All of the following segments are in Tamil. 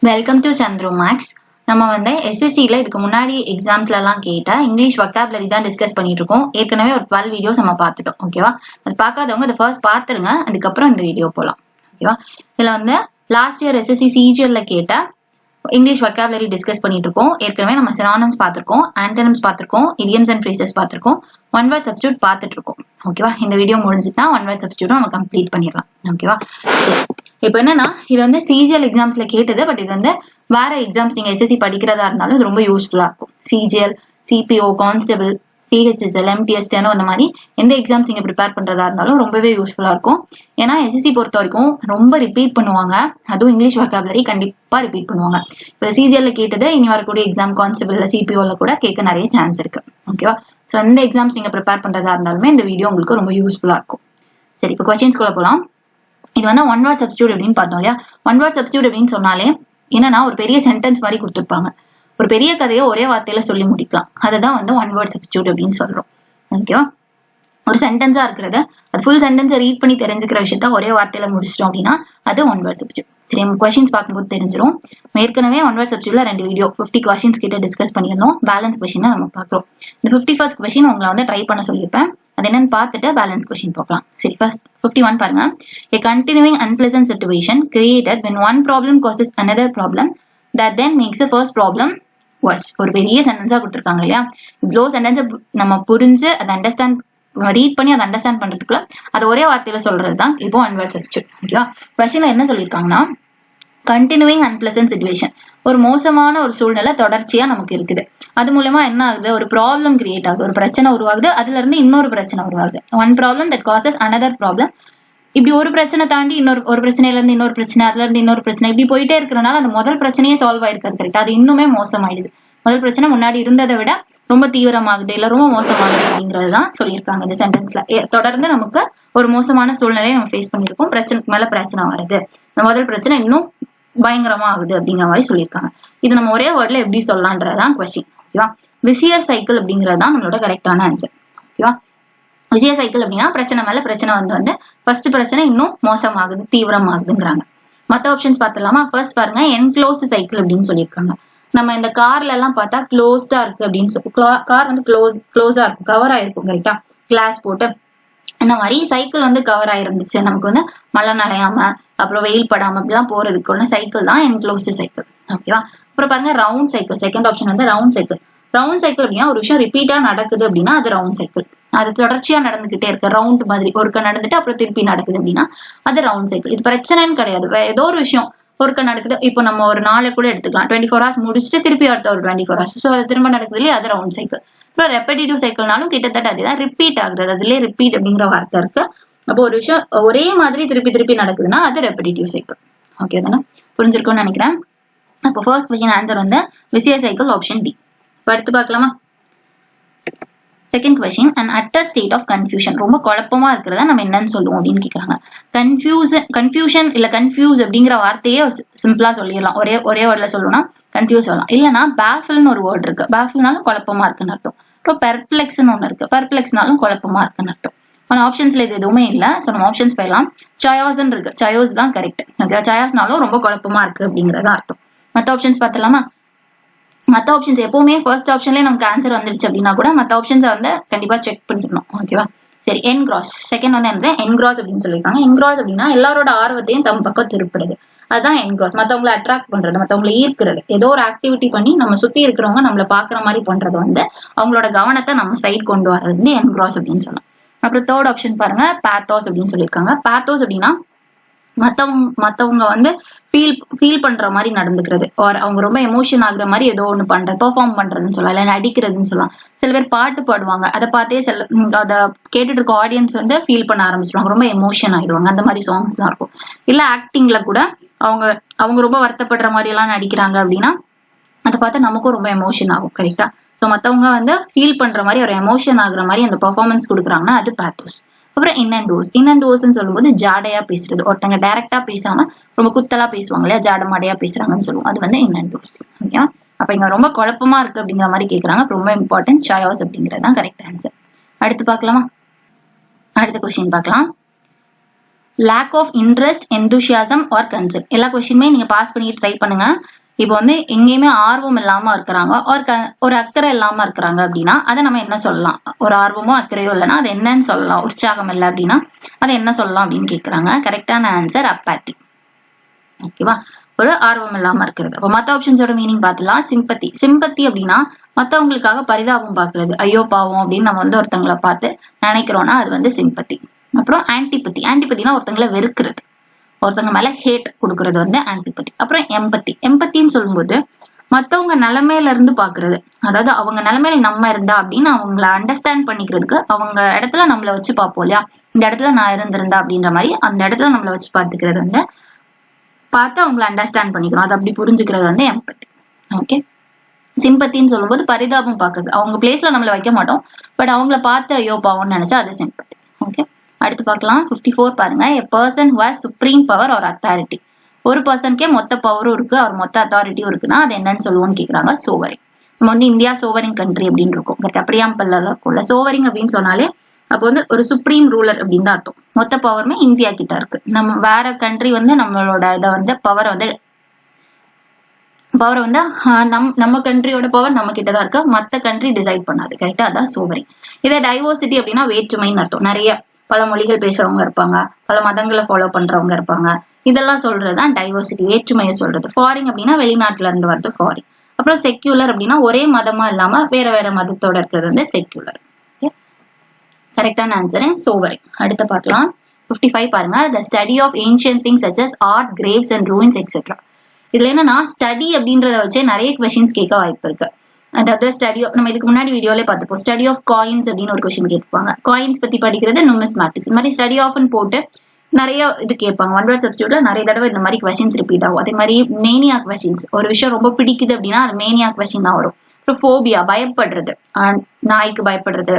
Welcome to Chandru maths. நம்ம வந்து எஸ்எஸ்சியில் இதுக்கு முன்னாடி எக்ஸாம்ஸ்லாம் கேட்ட இங்கிலீஷ் வொக்காபுலரி தான் டிஸ்கஸ் பண்ணிட்டு இருக்கோம். ஏற்கனவே ஒரு 12 வீடியோஸ் நம்ம பார்த்துட்டோம். ஓகேவா? அது பார்க்காதவங்க அதை ஃபர்ஸ்ட் பார்த்துருங்க, அதுக்கப்புறம் இந்த வீடியோ போகலாம். ஓகேவா? இதில் வந்து லாஸ்ட் இயர் எஸ்எஸ்சி சிஜிஎல்ல கேட்ட இங்கிலீஷ் வொக்காபுலரி டிஸ்கஸ் பண்ணிட்டு இருக்கோம். ஏற்கனவே நம்ம சினானிம்ஸ் பார்த்துருக்கோம், ஆன்டனிம்ஸ் பார்த்துருக்கோம், இடியம்ஸ் அண்ட் ஃப்ரேசஸ் பார்த்துருக்கோம், ஒன் வேர்ட் சப்ஸ்டியூட் பார்த்துட்டு இருக்கோம். ஓகேவா? இந்த வீடியோ முடிஞ்சுட்டா ஒன் வேர்ட் சப்ஸ்டியூட்டும் நம்ம கம்ப்ளீட் பண்ணிடலாம். ஓகேவா? இப்போ என்னன்னா, இது வந்து சிஜிஎல் எக்ஸாம்ஸ்ல கேட்டது, பட் இது வந்து வேற எக்ஸாம்ஸ் நீங்க எஸ்எஸ்சி படிக்கிறதா இருந்தாலும் இது ரொம்ப யூஸ்ஃபுல்லா இருக்கும். CGL, CPO, constable, CHSL, MTS, டெனோ அந்த மாதிரி எந்த எக்ஸாம்ஸ் நீங்க ப்ரிப்பேர் பண்றதா இருந்தாலும் ரொம்பவே யூஸ்ஃபுல்லா இருக்கும். ஏன்னா எஸ்எஸ்சி பொறுத்த வரைக்கும் ரொம்ப ரிப்பீட் பண்ணுவாங்க, அதுவும் இங்கிலீஷ் வொக்காபுலரி கண்டிப்பா ரிப்பீட் பண்ணுவாங்க. இப்போ சிஜிஎல்ல கேட்டது இனி வரக்கூடிய எக்ஸாம் கான்ஸ்டபிள்ல, சிபிஓல கூட கேட்க நிறைய சான்ஸ் இருக்கு. ஓகேவா? ஸோ எந்த எக்ஸாம்ஸ் நீங்க ப்ரிப்பேர் பண்றதா இருந்தாலுமே இந்த வீடியோ உங்களுக்கு ரொம்ப யூஸ்ஃபுல்லா இருக்கும். சரி, இப்போ கொஸ்டின்ஸ்குள்ள போலாம். இது வந்து ஒன் வேர்ட் சப்ஸ்டியூட் அப்படின்னு பார்த்தோம் இல்லையா? ஒன் வேர்ட் சப்ஸ்டியூட் அப்படின்னு சொன்னாலே என்னன்னா, ஒரு பெரிய சென்டென்ஸ் மாதிரி கொடுத்துருப்பாங்க. ஒரு பெரிய கதையை ஒரே வார்த்தையில சொல்லி முடிக்கலாம். அதுதான் வந்து ஒன் வேர்ட் சப்ஸ்டியூட் அப்படின்னு சொல்றோம். ஓகேவா? ஒரு சென்டென்ஸா இருக்கிறத அது ஃபுல் சென்டென்ஸை ரீட் பண்ணி தெரிஞ்சுக்கிற விஷயத்த ஒரே வார்த்தையில முடிச்சிட்டோம் அப்படின்னா அது ஒன் வேர்ட் சப்ஸ்டியூட். சரி, நம்ம கொஸ்டின்ஸ் பார்க்கும்போது தெரிஞ்சிடும். ஏற்கனவே ஒன் வேர்ட் சப்ஸ்டியூட்ல 2 வீடியோ 50 கொஸ்டின்ஸ் கிட்ட டிஸ்கஸ் பண்ணியிருந்தோம். பேலன்ஸ் கொஸ்டின் தான் நம்ம பார்க்குறோம். இந்த 51st கொஸ்டின் உங்களை வந்து ட்ரை பண்ண சொல்லியிருப்பேன். அது என்னன்னு பார்த்துட்டு பேலன்ஸ் கொஸ்டின் பார்க்கலாம். சரி, ஃபர்ஸ்ட் 51 பாருங்க. A continuing unpleasant situation created when one problem causes another problem that then makes the first problem worse. ஒரு பெரிய சென்டென்ஸா கொடுத்துருக்காங்க இல்லையா? இவ்வளோ சென்டென்ஸை நம்ம புரிஞ்சு அதை அண்டர்ஸ்டாண்ட் ரீட் பண்ணி அதை அண்டர்ஸ்டாண்ட் பண்றதுக்குள்ள அது ஒரே வார்த்தையில சொல்றது தான் இப்போ ஒன் வேர்ட் சப்ஸ்டியூட். ஓகேவா? கொஸ்டின்ல என்ன சொல்லியிருக்காங்கன்னா, கண்டினியூவிங் அன்பிளசன்ட் சிச்சுவேஷன், ஒரு மோசமான ஒரு சூழ்நிலை தொடர்ச்சியா நமக்கு இருக்குது. அது மூலமா என்ன ஆகுது? ஒரு ப்ராப்ளம் கிரியேட் ஆகுது, ஒரு பிரச்சனை உருவாகுது, அதுல இருந்து இன்னொரு பிரச்சனை உருவாகுது. One problem that causes another problem. இப்படி ஒரு பிரச்சனை தாண்டி ஒரு பிரச்சனையில இருந்து இன்னொரு பிரச்சனை, அதுல இருந்து இன்னொரு பிரச்சனை, இப்படி போயிட்டே இருக்கிறனால அந்த முதல் பிரச்சனையே சால்வ் ஆயிருக்காது. கரெக்டா? அது இன்னுமே மோசமாயிடுது. முதல் பிரச்சனை முன்னாடி இருந்ததை விட ரொம்ப தீவிரமாகுது, இல்ல ரொம்ப மோசமாகுது அப்படிங்கறதுதான் சொல்லியிருக்காங்க இந்த சென்டென்ஸ்ல. தொடர்ந்து நமக்கு ஒரு மோசமான சூழ்நிலையை நம்ம ஃபேஸ் பண்ணிருக்கோம், பிரச்சனைக்கு மேல பிரச்சனை வருது, இந்த முதல் பிரச்சனை இன்னும் பயங்கரமா ஆகுது அப்படிங்கிற மாதிரி சொல்லியிருக்காங்க. இது நம்ம ஒரே வேர்ட்ல எப்படி சொல்லலான்றதான் கொஸ்டின். ஓகேவா? விசியர் சைக்கிள் அப்படிங்கறதுதான் நம்மளோட கரெக்டான ஆன்சர். ஓகேவா? விசியர் சைக்கிள் அப்படின்னா பிரச்சனை மேல பிரச்சனை வந்து ஃபர்ஸ்ட் பிரச்சனை இன்னும் மோசமாகுது, தீவிரமாகுதுங்கிறாங்க. மத்த ஆப்ஷன்ஸ் பார்த்துலாமா? ஃபர்ஸ்ட் பாருங்க, என்க்ளோஸ்ட் சைக்கிள் அப்படின்னு சொல்லியிருக்காங்க. நம்ம இந்த கார்ல எல்லாம் பார்த்தா க்ளோஸ்டா இருக்கு அப்படின்னு சொல்லி, கார் வந்து க்ளோஸா இருக்கும், கவர் ஆயிருக்கும். கரெக்டா? கிளாஸ் போட்டு இந்த மாதிரி சைக்கிள் வந்து கவர் ஆயிருந்துச்சு, நமக்கு வந்து மழை நனையாம அப்புறம் வெயில் படாம அப்படிலாம் போறதுக்கு சைக்கிள் தான் என்க்ளோஸ்ட் சைக்கிள். ஓகேவா? அப்புறம் பாருங்க, ரவுண்ட் சைக்கிள். செகண்ட் ஆப்ஷன் வந்து ரவுண்ட் சைக்கிள். ரவுண்ட் சைக்கிள் அப்படின்னா ஒரு விஷயம் ரிப்பீட்டா நடக்குது அப்படின்னா அது ரவுண்ட் சைக்கிள். அது தொடர்ச்சியா நடந்துகிட்டே இருக்கு, ரவுண்ட் மாதிரி ஒருக்க நடந்துட்டு அப்புறம் திருப்பி நடக்குது அப்படின்னா அது ரவுண்ட் சைக்கிள். இது பிரச்சனைன்னு கிடையாது, ஏதோ ஒரு விஷயம் ஒருக்க நடக்குது. இப்போ நம்ம ஒரு நாளை கூட எடுத்துக்கலாம், 24 hours முடிச்சுட்டு திருப்பி அடுத்த ஒரு 24 hours, ஸோ அது திரும்ப நடக்குது இல்லையா, அது ரவுண்ட் சைக்கிள். அப்புறம் ரெப்படிட்டிவ் சைக்கிள்னாலும் கிட்டத்தட்ட அதுதான், ரிப்பீட் ஆகுறது. அதுலயே ரிப்பீட் அப்படிங்கிற வார்த்தை இருக்கு. அப்போ ஒரு விஷயம் ஒரே மாதிரி திருப்பி திருப்பி நடக்குதுன்னா அது ரெப்படிட்டிவ் சைக்கிள். ஓகே தானே? புரிஞ்சிருக்கும்னு நினைக்கிறேன். அப்போ ஃபர்ஸ்ட் கொஸ்டின் ஆன்சர் வந்து விசியர் சைக்கிள், ஆப்ஷன் டி. இப்போ அடுத்து பார்க்கலாமா? Second question, and utter state of confusion, ரொம்ப குழப்பமா இருக்கிறத நம்ம என்னன்னு சொல்லுவோம் அப்படின்னு கேட்கறாங்க. கன்ஃபியூஷன் இல்ல கன்ஃபியூஸ் அப்படிங்கிற வார்த்தையே சிம்பிளா சொல்லிடலாம். ஒரே வேர்ட்ல சொல்லணும்னா கன்ஃபியூஸ் சொல்லலாம். இல்லைன்னா பேஃபில்னு ஒரு வேர்ட் இருக்கு, பேஃபில்னாலும் குழப்பமா இருக்குன்னு அர்த்தம். அப்புறம் பெர்ப்ளெக்ஸ்னு ஒண்ணு இருக்கு, பெர்ப்ளெக்ஸ்னாலும் குழப்பமா இருக்குன்னு அர்த்தம். ஆனா ஆப்ஷன்ஸ்ல இது எதுவுமே இல்ல, ஸோ நம்ம ஆப்ஷன்ஸ் போயிடலாம். சயோஸ்ன்னு இருக்கு, சயோஸ் தான் கரெக்ட். ஓகே, சயாஸ்னாலும் ரொம்ப குழப்பமா இருக்கு அப்படிங்கறத அர்த்தம். மற்ற ஆப்ஷன்ஸ் பார்த்தலாமா? மற்ற ஆப்ஷன்ஸ் எப்பவுமே ஃபர்ஸ்ட் ஆப்ஷன்லேயே நமக்கு ஆன்சர் வந்துடுச்சு அப்படின்னா கூட மற்ற ஆப்ஷன்ஸை வந்து கண்டிப்பா செக் பண்ணிக்கணும். ஓகேவா? சரி, என்கிராஸ். செகண்ட் வந்து என்னது? என்கிராஸ் அப்படின்னு சொல்லியிருக்காங்க. என்கிராஸ் அப்படின்னா எல்லாரோட ஆர்வத்தையும் தம் பக்கம் திருப்புறது, அதுதான் என்கிராஸ். மற்றவங்களை அட்ராக்ட் பண்றது, மற்றவங்களை ஈர்க்கிறது, ஏதோ ஒரு ஆக்டிவிட்டி பண்ணி நம்ம சுத்தி இருக்கிறவங்க நம்மள பாக்குற மாதிரி பண்றது வந்து அவங்களோட கவனத்தை நம்ம சைட் கொண்டு வர்றது வந்து என்கிராஸ் அப்படின்னு சொல்லலாம். அப்புறம் தேர்ட் ஆப்ஷன் பாருங்க, பேத்தோஸ் அப்படின்னு சொல்லியிருக்காங்க. பேத்தோஸ் அப்படின்னா மத்தவங்க வந்து ஃபீல் பண்ற மாதிரி நடந்துக்கிறது, அவங்க ரொம்ப எமோஷன் ஆகுற மாதிரி ஏதோ ஒண்ணு பண்றது, பெர்ஃபார்ம் பண்றதுன்னு சொல்லலாம், இல்ல நடிக்கிறதுன்னு சொல்லலாம். சில பேர் பாட்டு பாடுவாங்க, அதை பார்த்தே அதை கேட்டுட்டு இருக்க ஆடியன்ஸ் வந்து ஃபீல் பண்ண ஆரம்பிச்சிருவாங்க, ரொம்ப எமோஷன் ஆயிடுவாங்க. அந்த மாதிரி சாங்ஸ் தான் இருக்கும். இல்ல ஆக்டிங்ல கூட அவங்க ரொம்ப வருத்தப்படுற மாதிரி எல்லாம் நடிக்கிறாங்க அப்படின்னா அதை பார்த்தா நமக்கும் ரொம்ப எமோஷன் ஆகும். கரெக்டா? ஸோ மத்தவங்க வந்து ஃபீல் பண்ற மாதிரி ஒரு எமோஷன் ஆகுற மாதிரி அந்த பெர்ஃபார்மன்ஸ் கொடுக்குறாங்கன்னா அது பேத்தோஸ். அப்புறம் இன் அண்ட் டோஸ்ன்னு சொல்லும்போது ஜாடையா பேசுறது, ஒருத்தங்க டைரக்டா பேசாம ரொம்ப குத்தலா பேசுவாங்க இல்லையா, ஜாடமாடையா பேசுறாங்கன்னு சொல்லுவோம், அது வந்து இன் அண்ட் டோஸ். ஓகேவா? அப்ப இங்க ரொம்ப குழப்பமா இருக்கு அப்படிங்கிற மாதிரி கேட்கறாங்க, ரொம்ப இம்பார்ட்டன்ட். சயாஸ் அப்படிங்கறதுதான் கரெக்ட் ஆன்சர். அடுத்து பார்க்கலாமா? அடுத்த கொஸ்டின் பார்க்கலாம். Lack of interest, enthusiasm or concern. எல்லா கொஸ்டினுமே நீங்க பாஸ் பண்ணிட்டு ட்ரை பண்ணுங்க. இப்போ வந்து எங்கேயுமே ஆர்வம் இல்லாம இருக்கிறாங்க ஒரு அக்கறை இல்லாம இருக்கிறாங்க அப்படின்னா அதை நம்ம என்ன சொல்லலாம்? ஒரு ஆர்வமோ அக்கறையோ இல்லைன்னா அது என்னன்னு சொல்லலாம்? உற்சாகம் இல்லை அப்படின்னா அதை என்ன சொல்லலாம் அப்படின்னு கேட்கறாங்க. கரெக்டான ஆன்சர் அப்பாத்தி. ஓகேவா? ஒரு ஆர்வம் இல்லாம இருக்கிறது. அப்ப மத்த ஆப்ஷன்ஸோட மீனிங் பார்த்துலாம். சிம்பத்தி. சிம்பத்தி அப்படின்னா மத்தவங்களுக்காக பரிதாபம் பாக்குறது, ஐயோ பாவம் அப்படின்னு நம்ம வந்து ஒருத்தங்களை பார்த்து நினைக்கிறோம்னா அது வந்து சிம்பத்தி. அப்புறம் ஆன்டிபத்தி. ஆன்டிபத்தினா ஒருத்தங்களை வெறுக்கிறது, ஒருத்தங்க மேல ஹேட் கொடுக்கறது வந்து ஆன்டிபத்தி. அப்புறம் எம்பத்தி. எம்பத்தின்னு சொல்லும்போது மத்தவங்க நிலைமையில இருந்து பாக்குறது, அதாவது அவங்க நிலைமையில நம்ம இருந்தா அப்படின்னு அவங்கள அண்டர்ஸ்டாண்ட் பண்ணிக்கிறதுக்கு அவங்க இடத்துல நம்மள வச்சு பார்ப்போம் இல்லையா, இந்த இடத்துல நான் இருந்திருந்தா அப்படின்ற மாதிரி அந்த இடத்துல நம்மள வச்சு பார்த்துக்கிறது வந்து பார்த்து அவங்களை அண்டர்ஸ்டாண்ட் பண்ணிக்கிறோம், அது அப்படி புரிஞ்சுக்கிறது வந்து எம்பத்தி. ஓகே. சிம்பத்தின்னு சொல்லும்போது பரிதாபம் பாக்குறது, அவங்க பிளேஸ்ல நம்மள வைக்க மாட்டோம், பட் அவங்கள பார்த்து ஐயோ பாவம்னு நினைச்சா அது சிம்பத்தி. ஓகே. அடுத்து பார்க்கலாம். 54 பாருங்க. a person who has supreme power or authority. ஒரு பர்சனுக்கே மொத்த பவரும் இருக்கு, அவர் மொத்த அத்தாரிட்டியும் இருக்குன்னா அது என்னன்னு சொல்லுவோம்னு கேக்குறாங்க. சோவரிங். நம்ம வந்து இந்தியா சோவரிங் கண்ட்ரி அப்படின்னு இருக்கும், பட் அப்படியாம்பல்ல இருக்கும்ல. சோவரிங் அப்படின்னு சொன்னாலே அப்போ வந்து ஒரு சுப்ரீம் ரூலர் அப்படின்னு தான் அர்த்தம். மொத்த பவருமே இந்தியா கிட்ட இருக்கு. நம்ம வேற கண்ட்ரி வந்து நம்மளோட இதை வந்து பவரை வந்து நம்ம கண்ட்ரியோட பவர் நம்ம கிட்டதான் இருக்கு, மத்த கண்ட்ரி டிசைட் பண்ணாது. கரெக்டா? அதான் சோவரிங். இதை டைவர்சிட்டி அப்படின்னா வேற்றுமைன்னு அர்த்தம். நிறைய பல மொழிகள் பேசுறவங்க இருப்பாங்க, பல மதங்களை ஃபாலோ பண்றவங்க இருப்பாங்க, இதெல்லாம் சொல்றதுதான் டைவர்சிட்டி, வேற்றுமையை சொல்றது. ஃபாரின் அப்படின்னா வெளிநாட்டுல இருந்து வருது ஃபாரின். அப்புறம் செக்யூலர் அப்படின்னா ஒரே மதமா இல்லாம வேற வேற மதத்தோட இருக்கிறது வந்து செக்யூலர். கரெக்டான ஆன்சர் சோவரிங். அடுத்து பார்க்கலாம். 55 பாருங்க. the study of ancient things such as art, graves and ruins etc. இதுல என்னன்னா ஸ்டடி அப்படின்றத வச்சே நிறைய கொஸ்டின்ஸ் கேட்க வாய்ப்பு இருக்கு. அதாவது ஸ்டடி, நம்ம இதுக்கு முன்னாடி வீடியோல பார்த்துப்போம், ஸ்டடி ஆஃப் காயின்ஸ் அப்படின்னு ஒரு கொஸ்டின் கேட்பாங்க. காயின்ஸ் பத்தி படிக்கிறது நுமிஸ்மேட்டிக்ஸ். இந்த மாதிரி ஸ்டடி ஆஃப்னு போட்டு நிறைய இது கேட்பாங்க. ஒன் வேர்ட் சப்ஸ்டிட்யூட்ல நிறைய தடவை இந்த மாதிரி கொஸ்டின்ஸ் ரிப்பீட் ஆகும். அதே மாதிரி மேனியா கொஸ்டின்ஸ், ஒரு விஷயம் ரொம்ப பிடிக்குது அப்படின்னா அது மேனியா கொஸ்டின் தான் வரும். அப்புறம் ஃபோபியா, பயப்படுறது, நாய்க்கு பயப்படுறது,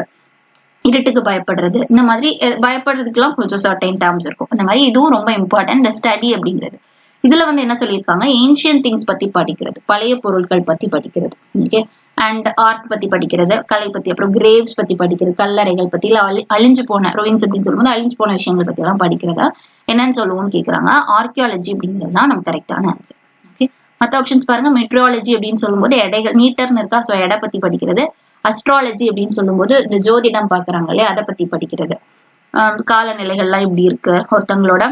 இருட்டுக்கு பயப்படுறது, இந்த மாதிரி பயப்படுறதுக்குலாம் கொஞ்சம் சர்டைன் டேர்ம்ஸ் இருக்கும். அந்த மாதிரி இதுவும் ரொம்ப இம்பார்ட்டன்ட், இந்த ஸ்டடி அப்படிங்கிறது. இதுல வந்து என்ன சொல்லியிருக்காங்க, ஏன்ஷியன்ட் திங்ஸ் பத்தி படிக்கிறது, பழைய பொருட்கள் பத்தி படிக்கிறது. ஓகே. அண்ட் ஆர்ட் பத்தி படிக்கிறது, கலை பத்தி. அப்புறம் கிரேவ்ஸ் பத்தி படிக்கிறது, கல்லறைகள் பத்தி, இல்ல அழிஞ்சு போன ரோயின்ஸ் அப்படின்னு சொல்லும்போது அழிஞ்சு போன விஷயங்கள் பத்தி எல்லாம் படிக்கிறதா என்னன்னு சொல்லுவோம்னு கேக்குறாங்க. ஆர்கியாலஜி அப்படிங்கிறது தான் நம்ம கரெக்டான ஆன்சர். ஓகே. மற்ற ஆப்ஷன்ஸ் பாருங்க. மெட்ரியாலஜி அப்படின்னு சொல்லும்போது எடைகள், மீட்டர்னு இருக்கா, ஸோ எடை பத்தி படிக்கிறது. அஸ்ட்ராலஜி அப்படின்னு சொல்லும்போது இந்த ஜோதிடம் பாக்குறாங்க இல்லையா, அதை பத்தி படிக்கிறது. காலநிலைகள்லாம் இப்படி இருக்கு, ஒருத்தங்களோட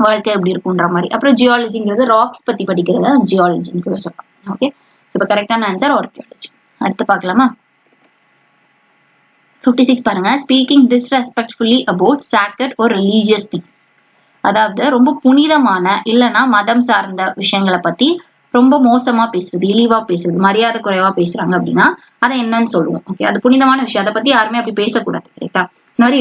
வாழ்க்கை எப்படி இருக்குன்ற மாதிரி. அப்புறம் ஜியாலஜிங்கிறது ராக்ஸ் பத்தி படிக்கிறதா ஜியாலஜின்னு கூட சொல்லலாம். ஓகே. இப்ப கரெக்டான ஆன்சர் ஆர்கியாலஜி. அடுத்து பார்க்கலாமா? 56 பாருங்க. ஸ்பீக்கிங் டிஸ்ரெஸ்பெக்ட்ஃபுல்லி அபவுட் சாக்ரட் ஒரு ரிலீஜியஸ் திங்ஸ். அதாவது ரொம்ப புனிதமான இல்லைன்னா மதம் சார்ந்த விஷயங்களை பத்தி ரொம்ப மோசமா பேசுறது, இழிவா பேசுறது, மரியாதை குறைவா பேசுறாங்க அப்படின்னா அதை என்னன்னு சொல்லுவோம். ஓகே. அது புனிதமான விஷயம், அதை பத்தி யாருமே அப்படி பேசக்கூடாது. கரெக்டா? இந்த மாதிரி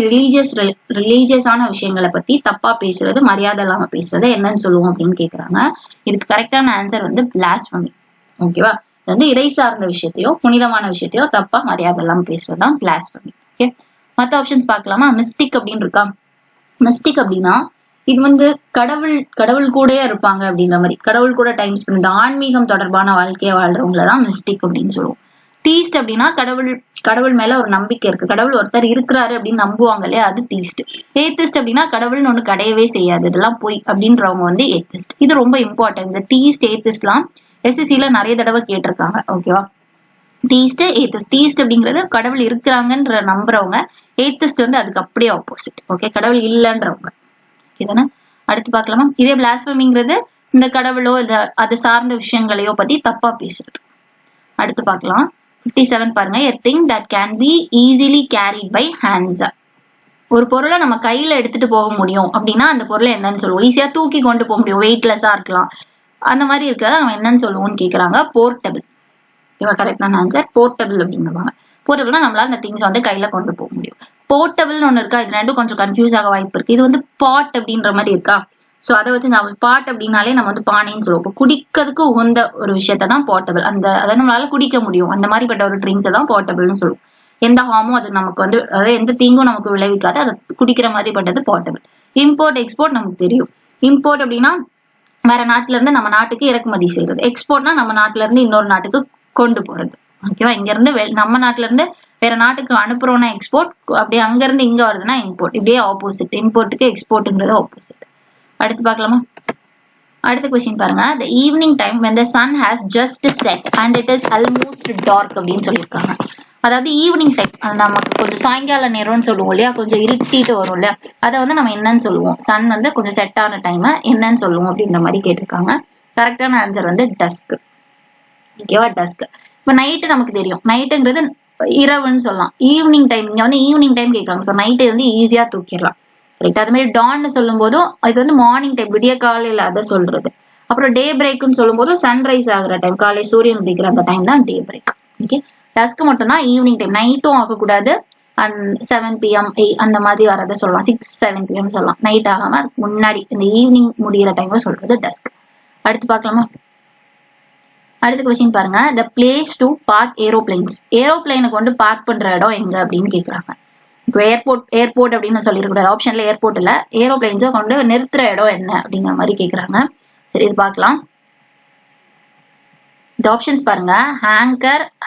ரிலீஜியஸான விஷயங்களை பத்தி தப்பா பேசுறது, மரியாதை இல்லாம பேசுறது என்னன்னு சொல்லுவோம் அப்படின்னு கேக்குறாங்க. இதுக்கு கரெக்டான ஆன்சர் வந்து பிளாஸ்பமி. ஓகேவா? இது வந்து இறை சார்ந்த விஷயத்தையோ புனிதமான விஷயத்தையோ தப்பா மரியாதை இல்லாம பேசுறதுதான் பிளாஸ்பமி. ஓகே. மற்ற ஆப்ஷன்ஸ் பார்க்கலாமா? மிஸ்டிக் அப்படின்னு இருக்கா. மிஸ்டிக் அப்படின்னா இது வந்து கடவுள் கூட இருப்பாங்க அப்படின்ற மாதிரி, கடவுள் கூட டைம் ஸ்பெண்ட், ஆன்மீகம் தொடர்பான வாழ்க்கையை வாழ்றவங்களதான் மிஸ்டிக் அப்படின்னு சொல்லுவோம். தீஸ்ட் அப்படின்னா கடவுள் மேல ஒரு நம்பிக்கை இருக்கு, கடவுள் ஒருத்தர் இருக்கிறாரு அப்படின்னு நம்புவாங்க இல்லையா, அது தீஸ்ட். ஏத்திஸ்ட் அப்படின்னா கடவுள்னு ஒண்ணு கிடையவே செய்யாது, இதெல்லாம் போய் அப்படின்றவங்க வந்து ஏத்திஸ்ட். இது ரொம்ப இம்பார்ட்டன்ட். இந்த தீஸ்ட் ஏத்திஸ்ட்லாம் எஸ்எஸ்சில நிறைய தடவை கேட்டிருக்காங்க. ஓகேவா? Theist atheist. தீஸ்ட் அப்படிங்கிறது கடவுள் இருக்கிறாங்கன்ற நம்புறவங்க, ஏத்திஸ்ட் வந்து அதுக்கு அப்படியே ஆப்போசிட். ஓகே. கடவுள் இல்லைன்றவங்க. இதுதானே? அடுத்து பார்க்கலாமா? இதே பிளாஸ்பமிங்கிறது இந்த கடவுளோ இல்ல அது சார்ந்த விஷயங்களையோ பத்தி தப்பா பேசுறது. அடுத்து பார்க்கலாம். 57 பாருங்க. a thing that can be easily carried by hands. ஒரு பொருளை நம்ம கையில எடுத்துட்டு போக முடியும் அப்படின்னா அந்த பொருளை என்னன்னு சொல்லுவோம்? ஈஸியா தூக்கி கொண்டு போக முடியும், வெயிட்லெஸ்ஸா இருக்கலாம், அந்த மாதிரி இருக்கிறத நம்ம என்னன்னு சொல்லுவோம்னு கேக்குறாங்க. போர்ட்டபிள். இவ கரெக்டான ஆன்சர் போர்ட்டபிள் அப்படிங்குவாங்க. போர்ட்டபிள்னா நம்மளால அந்த திங்ஸ் வந்து கையில கொண்டு போக முடியும். போர்ட்டபிள்னு ஒண்ணு இருக்கா, இது ரெண்டும் கொஞ்சம் கன்ஃபியூஸ் ஆக வாய்ப்பு இருக்கு. இது வந்து பாட் அப்படின்ற மாதிரி இருக்கா, சோ அதை வச்சு நம்ம பாட் அப்படின்னாலே நம்ம வந்து பானைன்னு சொல்லுவோம். இப்போ குடிக்கிறதுக்கு உகந்த ஒரு விஷயத்தான் போர்ட்டபிள், அதை நம்மளால குடிக்க முடியும், அந்த மாதிரிப்பட்ட ஒரு ட்ரிங்க்ஸ் தான் போர்ட்டபிள்னு சொல்லுவோம். எந்த ஹார்மும் அது நமக்கு வந்து, அதாவது எந்த தீங்கும் நமக்கு விளைவிக்காது, அதை குடிக்கிற மாதிரி பட்டது போர்ட்டபிள். இம்போர்ட் எக்ஸ்போர்ட் நமக்கு தெரியும். இம்போர்ட் அப்படின்னா வேற நாட்டுல இருந்து நம்ம நாட்டுக்கு இறக்குமதி செய்யறது. எக்ஸ்போர்ட்னா நம்ம நாட்டுல இருந்து இன்னொரு நாட்டுக்கு கொண்டு போறது. ஓகேவா? இங்க இருந்து நம்ம நாட்டுல இருந்து வேற நாட்டுக்கு அனுப்புறோம்னா எக்ஸ்போர்ட், அப்படியே அங்க இருந்து இங்க வருதுன்னா இம்போர்ட். இப்படியே ஆப்போசிட், இம்போர்ட்டுக்கு எக்ஸ்போர்ட்ங்கிறது ஆப்போசிட். அடுத்து பார்க்கலாமா? அடுத்த கொஸ்டின் பாருங்க. the evening time when the sun has just set and it is almost dark அப்படின்னு சொல்லியிருக்காங்க. அதாவது ஈவினிங் டைம், நமக்கு கொஞ்சம் சாயங்கால நேரம்னு சொல்லுவோம் இல்லையா, கொஞ்சம் இருட்டிட்டு வரும் இல்லையா, அதை வந்து நம்ம என்னன்னு சொல்லுவோம்? சன் வந்து கொஞ்சம் செட் ஆன டைம் என்னன்னு சொல்லுவோம் அப்படின்ற மாதிரி கேட்டிருக்காங்க. கரெக்டான ஆன்சர் வந்து டஸ்க். ஓகேவா? டஸ்க். இப்ப நைட்டு நமக்கு தெரியும், நைட்டுங்கிறது இரவுன்னு சொல்லலாம். ஈவினிங் டைம், இங்க வந்து ஈவினிங் டைம் கேட்கறாங்க. ஸோ நைட்டு வந்து ஈஸியா தூக்கிடலாம். ரைட். அது மாதிரி டான்னு சொல்லும் போதும் இது வந்து மார்னிங் டைம், விடிய காலையில அதை சொல்றது. அப்புறம் டே பிரேக்னு சொல்லும் போதும் சன்ரைஸ் ஆகுற டைம், காலை சூரியன் உதிக்கிற அந்த டைம் தான் டே பிரேக். ஓகே. டஸ்க் மட்டும் தான் ஈவினிங் டைம், நைட்டும் ஆகக்கூடாது. 7 PM அந்த மாதிரி வரதை சொல்லலாம். 6, 7 PM சொல்லலாம். நைட் ஆகாம முன்னாடி இந்த ஈவினிங் முடிகிற டைம் சொல்றது டஸ்க். அடுத்து பார்க்கலாமா? அடுத்த கொஸ்டின் பாருங்க. the place to park aeroplanes. ஏரோப்ளைனை கொண்டு பார்க் பண்ற இடம் எங்க அப்படின்னு கேக்குறாங்க. இப்போ ஏர்போர்ட் அப்படின்னு சொல்லிருக்கூடாது, ஆப்ஷன்ல ஏர்போர்ட் இல்ல, ஏரோப்ளைன்ஸை கொண்டு நிறுத்துற இடம் என்ன அப்படிங்கிற மாதிரி கேக்குறாங்க. சரி, இது பார்க்கலாம். இந்த ஆப்ஷன்ஸ் பாருங்க.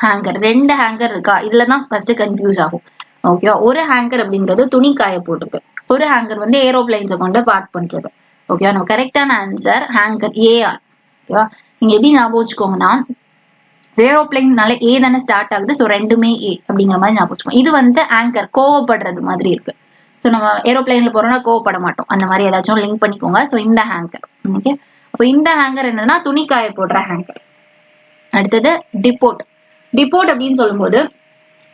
ஹேங்கர், ரெண்டு ஹேங்கர் இருக்கா, இதுலதான் ஃபர்ஸ்ட் கன்ஃபியூஸ் ஆகும். ஓகேவா? ஒரு ஹேங்கர் அப்படிங்கிறது துணி காய போட்டுருக்கு, ஒரு ஹேங்கர் வந்து ஏரோப்ளைன்ஸை கொண்டு பார்க் பண்றது. ஓகேவா? நம்ம கரெக்டான ஆன்சர் ஹேங்கர், ஏஆர். ஓகேவா? நீங்க எப்படி ஞாபகம் வச்சுக்கோங்கன்னா, ஏரோப்ளைன்னால ஏ தானே ஸ்டார்ட் ஆகுது, ஸோ ரெண்டுமே ஏ அப்படிங்கிற மாதிரி ஞாபகம் வச்சுக்கோங்க. இது வந்து ஆங்கர், கோவப்படுறது மாதிரி இருக்கு. ஸோ நம்ம ஏரோப்ளைன்ல போறோம்னா கோவப்பட மாட்டோம், அந்த மாதிரி ஏதாச்சும் லிங்க் பண்ணிக்கோங்க. ஸோ இந்த ஹேங்கர். ஓகே. அப்போ இந்த ஹேங்கர் என்னதுன்னா துணி காய போடுற ஹேங்கர். அடுத்தது டிப்போர்ட். டிப்போர்ட் அப்படின்னு சொல்லும்போது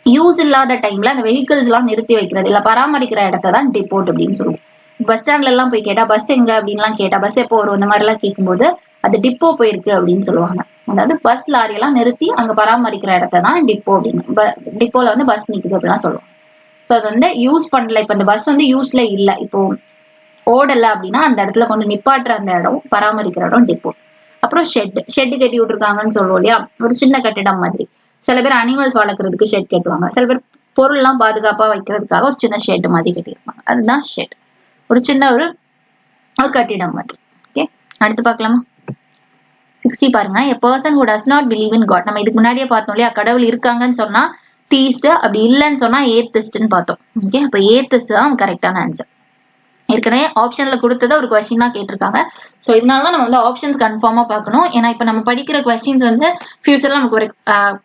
யூஸ் இல்லாத டைம்ல அந்த வெஹிக்கிள்ஸ் எல்லாம் நிறுத்தி வைக்கிறது இல்ல பராமரிக்கிற இடத்த தான் டிப்போர்ட் அப்படின்னு சொல்லுவோம். பஸ் ஸ்டாண்ட்ல எல்லாம் போய் கேட்டா பஸ் எங்க அப்படின்லாம் கேட்டா, பஸ் எப்போ வரும் இந்த மாதிரி எல்லாம் கேட்கும்போது அது டிப்போ போயிருக்கு அப்படின்னு சொல்லுவாங்க. அதாவது பஸ் லாரி எல்லாம் நிறுத்தி அங்க பராமரிக்கிற இடத்த தான் டிப்போ அப்படின்னு, டிப்போல வந்து பஸ் நிக்குது அப்படிலாம் சொல்லுவாங்க. ஸோ அது வந்து யூஸ் பண்ணல, இப்ப இந்த பஸ் வந்து யூஸ்ல இல்ல, இப்போ ஓடல அப்படின்னா அந்த இடத்துல கொண்டு நிப்பாட்டுற அந்த இடம், பராமரிக்கிற இடம் டிப்போ. அப்புறம் ஷெட் கட்டி விட்டுருக்காங்கன்னு சொல்லுவோம் இல்லையா, ஒரு சின்ன கட்டிடம் மாதிரி. சில பேர் அனிமல்ஸ் வளர்க்கறதுக்கு ஷெட் கட்டுவாங்க, சில பேர் பொருள் எல்லாம் பாதுகாப்பா வைக்கிறதுக்காக ஒரு சின்ன ஷெட் மாதிரி கட்டியிருப்பாங்க, அதுதான் ஷெட். ஒரு சின்ன ஒரு கட்டிடம் மாதிரி. ஓகே. அடுத்து பார்க்கலாமா? 60 பாருங்க. a person who does not believe in God. நம்ம இதுக்கு முன்னாடியே பார்த்தோம் இல்லையா, கடவுள் இருக்காங்கன்னு சொன்னா தீஸ்ட், அப்படி இல்லைன்னு சொன்னா ஏத்திஸ்ட்னு பார்த்தோம். ஓகே. அப்ப ஏத்திஸ்ட் தான் கரெக்டான ஆன்சர். ஏற்கனவே ஆப்ஷன்ல கொடுத்தது ஒரு கொஸ்டின் தான் கேட்டிருக்காங்க. ஸோ இதனாலதான் நம்ம வந்து ஆப்ஷன்ஸ் கன்ஃபார்மா பார்க்கணும். ஏன்னா இப்ப நம்ம படிக்கிற கொஸ்டின்ஸ் வந்து ஃபியூச்சர்ல நமக்கு ஒரு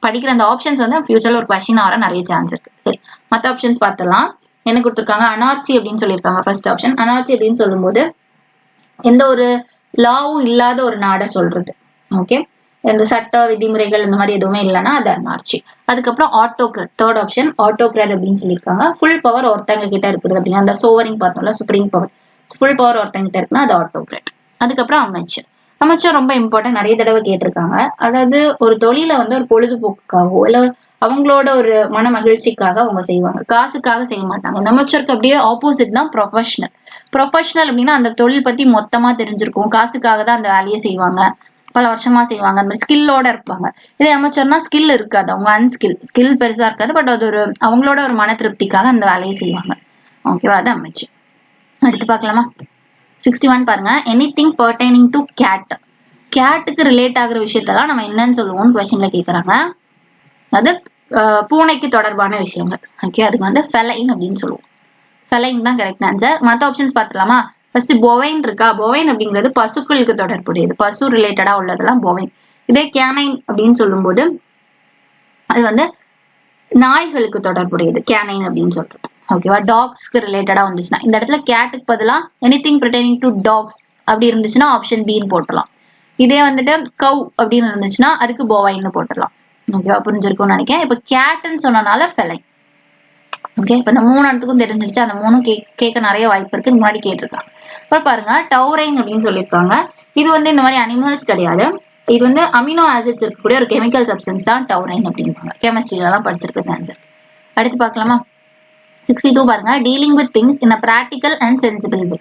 படிக்கிற அந்த ஆப்ஷன்ஸ் வந்து ஃபியூச்சர்ல ஒரு கொஸ்டின் ஆக நிறைய சான்ஸ் இருக்கு. சரி, மற்ற ஆப்ஷன்ஸ் பார்த்துலாம். என்ன கொடுத்துருக்காங்க? அனார்ச்சி அப்படின்னு சொல்லியிருக்காங்க. ஃபர்ஸ்ட் ஆப்ஷன் அனார்ச்சி அப்படின்னு சொல்லும்போது எந்த ஒரு லாவும் இல்லாத ஒரு நாடை சொல்றது. ஓகே. இந்த சட்ட விதிமுறைகள் இந்த மாதிரி எதுவுமே இல்லைன்னா அது அனார்ச்சி. அதுக்கப்புறம் ஆட்டோகிராட், தேர்ட் ஆப்ஷன் ஆட்டோகிராட் அப்படின்னு சொல்லியிருக்காங்க. ஃபுல் பவர் ஒருத்தங்க கிட்ட இருக்குது அப்படின்னா, அந்த சோவரிங் பார்த்தோம்ல, சுப்ரீம் பவர், ஃபுல் பவர் ஒருத்தங்க கிட்ட இருக்குன்னா அது ஆட்டோகிராட். அதுக்கப்புறம் அமைச்சர். அமைச்சர் ரொம்ப இம்பார்ட்டன்ட், நிறைய தடவை கேட்டிருக்காங்க. அதாவது ஒரு தொழிலை வந்து ஒரு பொழுதுபோக்குக்காகவோ இல்ல அவங்களோட ஒரு மன மகிழ்ச்சிக்காக அவங்க செய்வாங்க, காசுக்காக செய்ய மாட்டாங்க. அமைச்சருக்கு அப்படியே ஆப்போசிட் தான் ப்ரொஃபஷனல். ப்ரொஃபஷனல் அப்படின்னா அந்த தொழில் பத்தி மொத்தமா தெரிஞ்சிருக்கும், காசுக்காக தான் அந்த வேலையை செய்வாங்க, பல வருஷமா செய்வாங்க, அந்த மாதிரி ஸ்கில்லோட இருப்பாங்க. இதே அமைச்சர்னா ஸ்கில் இருக்காது, அவங்க ஸ்கில் பெருசா இருக்காது, பட் அது ஒரு அவங்களோட ஒரு மன திருப்திக்காக அந்த வேலையை செய்வாங்க. ஓகேவா? அது அமைச்சர். அடுத்து பார்க்கலாமா? 61 பாருங்க. Anything pertaining to cat. கேட்டுக்கு ரிலேட் ஆகுற விஷயத்தெல்லாம் நம்ம என்னன்னு சொல்லுவோம்னு கொஸ்டின்ல கேக்குறாங்க. அது பூனைக்கு தொடர்பான விஷயங்கள். ஓகே. அதுக்கு வந்து ஃபெலைன் அப்படின்னு சொல்லுவோம். ஃபெலைன் தான் கரெக்ட் ஆன்சர். மற்ற ஆப்ஷன்ஸ் பார்த்துலாமா? ஃபர்ஸ்ட் பொவைன் இருக்கா. பொவைன் அப்படிங்கிறது பசுக்களுக்கு தொடர்புடையது, பசு ரிலேட்டடா உள்ளதெல்லாம் பொவைன். இதே கேனைன் அப்படின்னு சொல்லும் போது அது வந்து நாய்களுக்கு தொடர்புடையது, கேனைன் அப்படின்னு சொல்றது. ஓகேவா? டாக்ஸ்க்கு ரிலேட்டடா வந்துச்சுன்னா இந்த இடத்துல கேட்டுக்கு பதிலா எனிதிங் பெர்டைனிங் டு டாக்ஸ் அப்படி இருந்துச்சுன்னா ஆப்ஷன் பின்னு போட்டுடலாம். இதே வந்துட்டு கவ் அப்படின்னு இருந்துச்சுன்னா அதுக்கு பொவைன்னு போட்டுடலாம். ஓகேவா? புரிஞ்சிருக்கும்னு நினைக்கிறேன். இப்ப கேட்டுன்னு சொன்னனால ஃபெலைன். ஓகே. இப்ப இந்த 3 இடத்துக்கும் தெரிஞ்சிருச்சு. அந்த 3 கேட்க நிறைய வாய்ப்பு இருக்கு, முன்னாடி கேட்டிருக்காங்க. அப்புறம் பாருங்க டவுரைன் அப்படின்னு சொல்லியிருக்காங்க. இது வந்து இந்த மாதிரி அனிமல்ஸ் கிடையாது, இது வந்து அமினோ ஆசிட்ஸ் இருக்கக்கூடிய ஒரு கெமிக்கல் சப்ஸ்டன்ஸ் தான் டவுரைன் அப்படின்பாங்க. கெமிஸ்ட்ரியில எல்லாம் படிச்சிருக்கிறது ஆன்சர். அடுத்து பார்க்கலாமா? 62 பாருங்க. Dealing with things in a practical and sensible way.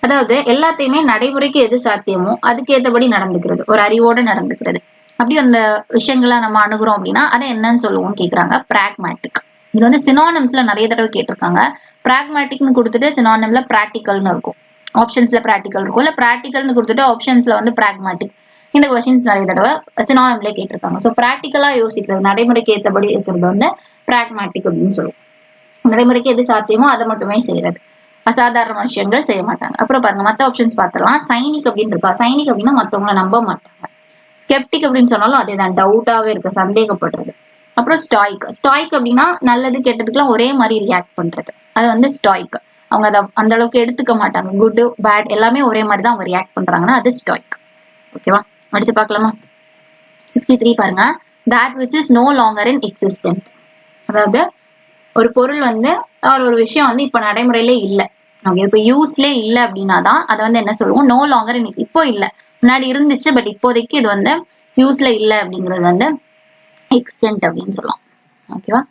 அதாவது எல்லாத்தையுமே நடைமுறைக்கு எது சாத்தியமோ அதுக்கு ஏற்றபடி நடந்துக்கிறது, ஒரு அறிவோட நடந்துக்கிறது. அப்படி அந்த விஷயங்களை நம்ம அணுகுறோம் அப்படின்னா அதை என்னன்னு சொல்லுவோம்னு கேக்குறாங்க. பிராக்மேட்டிக். இது வந்து சினானிம்ஸ்ல நிறைய தடவை கேட்டிருக்காங்க. பிராக்மேட்டிக்னு கொடுத்துட்டு சினானிம்ல பிராக்டிகல்னு இருக்கும், ஆப்ஷன்ஸ்ல பிராக்டிகல் இருக்கும், இல்ல பிராக்டிகல்னு கொடுத்துட்டு ஆப்ஷன்ஸ்ல வந்து பிராக்மேட்டிக். இந்த கொஸ்டின்ஸ் நிறைய தடவை சினானிம்ல கேட்டிருக்காங்க. ஸோ பிராக்டிக்கலா யோசிக்கிறது, நடைமுறைக்கு ஏற்றபடி இருக்கிறது வந்து பிராக்மேட்டிக் அப்படின்னு சொல்லுவோம். நடைமுறைக்கு எது சாத்தியமோ அதை மட்டுமே செய்யறது. அசாதாரண விஷயங்கள் செய்ய மாட்டாங்க. அப்புறம் பாருங்க மத்த ஆப்ஷன்ஸ் பார்த்தலாம். சைனிக் அப்படின்னு இருக்கா. சைனிக் அப்படின்னா மத்தவங்களை நம்ப மாட்டாங்க. ஸ்கெப்டிக் அப்படின்னு சொன்னாலும் அதேதான், டவுட்டாவே இருக்கு, சந்தேகப்படுறது. அப்புறம் ஸ்டாய்க். ஸ்டாய்க் அப்படின்னா நல்லது கெட்டதுக்குலாம் ஒரே மாதிரி ரியாக்ட் பண்றது, அது வந்து ஸ்டாய்க். அவங்க அதை அந்த அளவுக்கு எடுத்துக்க மாட்டாங்க. குட் பேட் எல்லாமே ஒரே மாதிரி தான் அவங்க ரியாக்ட் பண்றாங்கன்னா அது ஸ்டாய்க். ஓகேவா, அடுத்து பார்க்கலாமா. 63 பாருங்க. that which is no longer in existent. அதாவது ஒரு பொருள் வந்து ஒரு விஷயம் வந்து இப்ப நடைமுறையில இல்ல, இப்ப யூஸ்ல இல்ல அப்படின்னா தான் அதை வந்து என்ன சொல்லுவோம், நோ லாங்கர் இன். இப்போ இல்ல, முன்னாடி இருந்துச்சு பட் இப்போதைக்கு இது வந்து யூஸ்ல இல்ல அப்படிங்கிறது வந்து எக்ஸ்டென்ட் அப்படின்னு சொல்லலாம். ஓகேவா,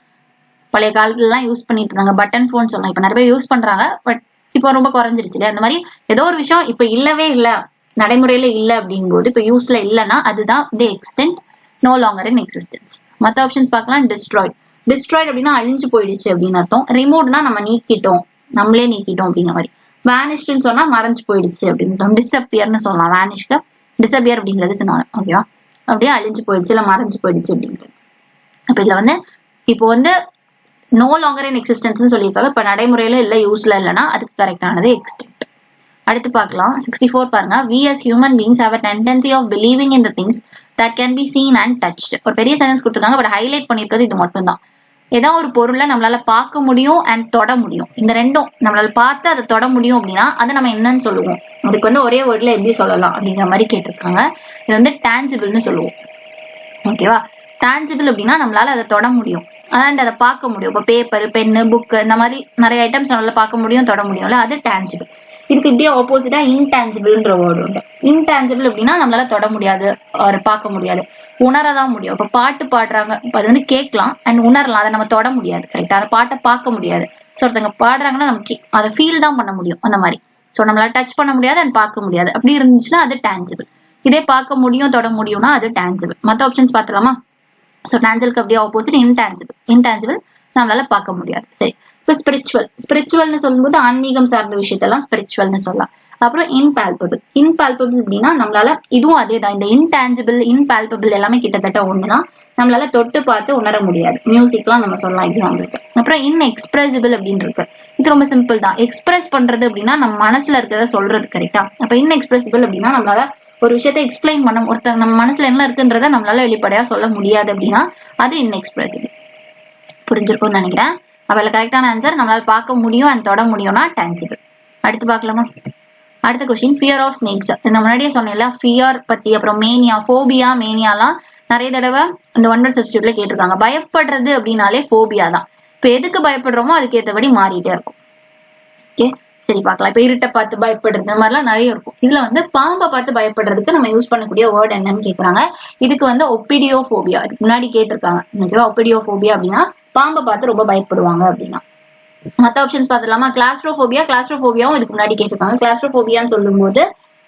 பழைய காலத்துல எல்லாம் யூஸ் பண்ணிட்டு இருந்தாங்க, பட்டன் போன் சொல்லலாம். இப்ப நிறைய பேர் யூஸ் பண்றாங்க பட் இப்போ ரொம்ப குறைஞ்சிருச்சு இல்லையா. அந்த மாதிரி ஏதோ ஒரு விஷயம் இப்ப இல்லவே இல்ல, நடைமுறையில இல்ல அப்படிங்கும்போது இப்ப யூஸ்ல இல்லைன்னா அதுதான் the extent, no longer in existence. மத்த ஆப்ஷன்ஸ் பார்க்கலாம். டிஸ்ட்ராய்ட். டிஸ்ட்ராய்ட் அப்படின்னா அழிஞ்சு போயிடுச்சு அப்படின்னு அர்த்தம். ரிமூவ்னா நம்ம நீக்கிட்டோம், நம்மளே நீக்கிட்டோம் அப்படிங்கிற மாதிரி. வேனிஷ்டுன்னு சொன்னா மறைஞ்சு போயிடுச்சு அப்படின்னு. டிஸ்அப்பியர்னு சொல்லலாம். வேனிஷ்க்கு டிஸ்அப்பியர் அப்படிங்கிறது சொன்னாங்க. ஓகேவா, அப்படியே அழிஞ்சு போயிடுச்சு இல்ல மறைஞ்சு போயிடுச்சு அப்படின்றது. அப்ப இதுல வந்து இப்போ வந்து நோ லாங்கர் இன் எக்ஸிஸ்டன்ஸ் சொல்லியிருக்காங்க. இப்ப நடைமுறையில இல்ல, யூஸ்ல இல்லைன்னா அதுக்கு கரெக்டானது எக்ஸ்டென்ட். அடுத்து பார்க்கலாம். 64 பாருங்க. we as human beings have a tendency of believing in the things that can be seen and touched. ஒரு பெரிய சென்டென்ஸ் கொடுத்திருக்காங்க பட் ஹைலைட் பண்ணிருக்கிறது இது மட்டும் தான். ஏதாவது ஒரு பொருளை நம்மளால பார்க்க முடியும் அண்ட் தொட முடியும். இந்த ரெண்டும் நம்மளால பார்த்து அதை தொட முடியும் அப்படின்னா அதை நம்ம என்னன்னு சொல்லுவோம். அதுக்கு வந்து ஒரே வேர்ட்ல எப்படி சொல்லலாம் அப்படிங்கிற மாதிரி கேட்டிருக்காங்க. இது வந்து டான்ஜிபிள்னு சொல்லுவோம். ஓகேவா, டான்ஜிபிள் அப்படின்னா நம்மளால அதை தொட முடியும் அண்ட் அதை பார்க்க முடியும். இப்போ பேப்பர், பென்னு, புக்கு இந்த மாதிரி நிறைய ஐட்டம்ஸ் நம்மளால பார்க்க முடியும், தொட முடியும்ல, அது டான்ஜிபிள். இதுக்கு இப்படியே ஆப்போசிட்டா இன்டான்ஜிபிள்ன்ற வேர்டு உண்டு. இன்டான்ஜிபிள் அப்படின்னா நம்மளால தொட முடியாது, பார்க்க முடியாது, உணரதான் முடியும். இப்ப பாட்டு பாடுறாங்க, அது வந்து கேட்கலாம் அண்ட் உணரலாம், அதை நம்ம தொட முடியாது. கரெக்டா, அந்த பாட்டை பார்க்க முடியாது. ஸோ ஒருத்தவங்க பாடுறாங்கன்னா நமக்கு அதை ஃபீல் தான் பண்ண முடியும் அந்த மாதிரி. ஸோ நம்மளால டச் பண்ண முடியாது அண்ட் பார்க்க முடியாது. அப்படி இருந்துச்சுன்னா அது டான்ஜிபிள். இதே பார்க்க முடியும் தொட முடியும்னா அது டான்ஜிபிள். மற்ற ஆப்ஷன்ஸ் பார்த்தலாமா. ஸோ டான்ஜிபிளுக்கு அப்படியே ஆப்போசிட் இன்டான்ஜிபிள். இன்டான்ஜிபிள் நம்மளால பார்க்க முடியாது. சரி, இப்போ ஸ்பிரிச்சுவல். ஸ்பிரிச்சுவல்னு சொல்லும்போது ஆன்மீகம் சார்ந்த விஷயத்தெல்லாம் ஸ்பிரிச்சுவல்னு சொல்லலாம். அப்புறம் இன்பால்பபிள். இன்பால்பபிள் அப்படின்னா நம்மளால, இதுவும் அதே தான், இந்த இன்டான்ஜிபிள் இன்பால்பபிள் எல்லாமே கிட்டத்தட்ட ஒண்ணுதான். நம்மளால தொட்டு பார்த்து உணர முடியாது. மியூசிக்லாம் நம்ம சொல்லலாம் எக்ஸாம்பிளுக்கு. அப்புறம் இன்எக்ஸ்பிரசிபிள் அப்படின்னு இருக்கு. இது ரொம்ப சிம்பிள் தான். எக்ஸ்பிரஸ் பண்றது அப்படின்னா நம்ம மனசுல இருக்கிறத சொல்றது. கரெக்டா, அப்ப இன்எக்ஸ்பிரசிபிள் அப்படின்னா நம்மளால ஒரு விஷயத்த எக்ஸ்பிளைன் பண்ண, ஒருத்தர் நம்ம மனசுல என்ன இருக்குன்றத நம்மளால வெளிப்படையா சொல்ல முடியாது அப்படின்னா அது இன்எக்ஸ்பிரசிபிள். புரிஞ்சிருக்கும்னு நினைக்கிறேன். அவள கரெக்டான ஆன்சர் நம்மளால பார்க்க முடியும் அண்ட் தொட முடியும்னா டான்ஜிபிள். அடுத்து பார்க்கலாமா. அடுத்த கொஸ்டின், ஃபியர் ஆஃப் ஸ்னேக்ஸ். நான் முன்னாடியே சொன்னேன்ல ஃபியர் பத்தி. அப்புறம் மேனியா, ஃபோபியா, மேனியாலாம் நிறைய தடவை இந்த ஒன் வேர்ட் சப்ஸ்டிட்யூட்ல கேட்டிருக்காங்க. பயப்படுறது அப்படின்னாலே ஃபோபியா தான். இப்ப எதுக்கு பயப்படுறோமோ அதுக்கு ஏற்றபடி மாறிட்டே இருக்கும். ஓகே, சரி பார்க்கலாம். இப்ப இருட்டை பார்த்து பயப்படுறது, இந்த மாதிரிலாம் நிறைய இருக்கும். இதுல வந்து பாம்பை பார்த்து பயப்படுறதுக்கு நம்ம யூஸ் பண்ணக்கூடிய வேர்ட் என்னன்னு கேக்குறாங்க. இதுக்கு வந்து ஒப்பிடியோஃபோபியா, இதுக்கு முன்னாடி கேட்டிருக்காங்க. ஓகேவா, ஒப்பிடியோஃபோபியா அப்படின்னா பாம்பை பார்த்து ரொம்ப பயப்படுவாங்க அப்படின்னா. மத்த ஆப்ஷன்ஸ் பார்த்துலாமா. கிளாஸ்ட்ரோபோபியா. கிளாஸ்ட்ரோபோபியாவும் இதுக்கு முன்னாடி கேட்டிருக்காங்க. கிளாஸ்ட்ரோபோபியான்னு சொல்லும்போது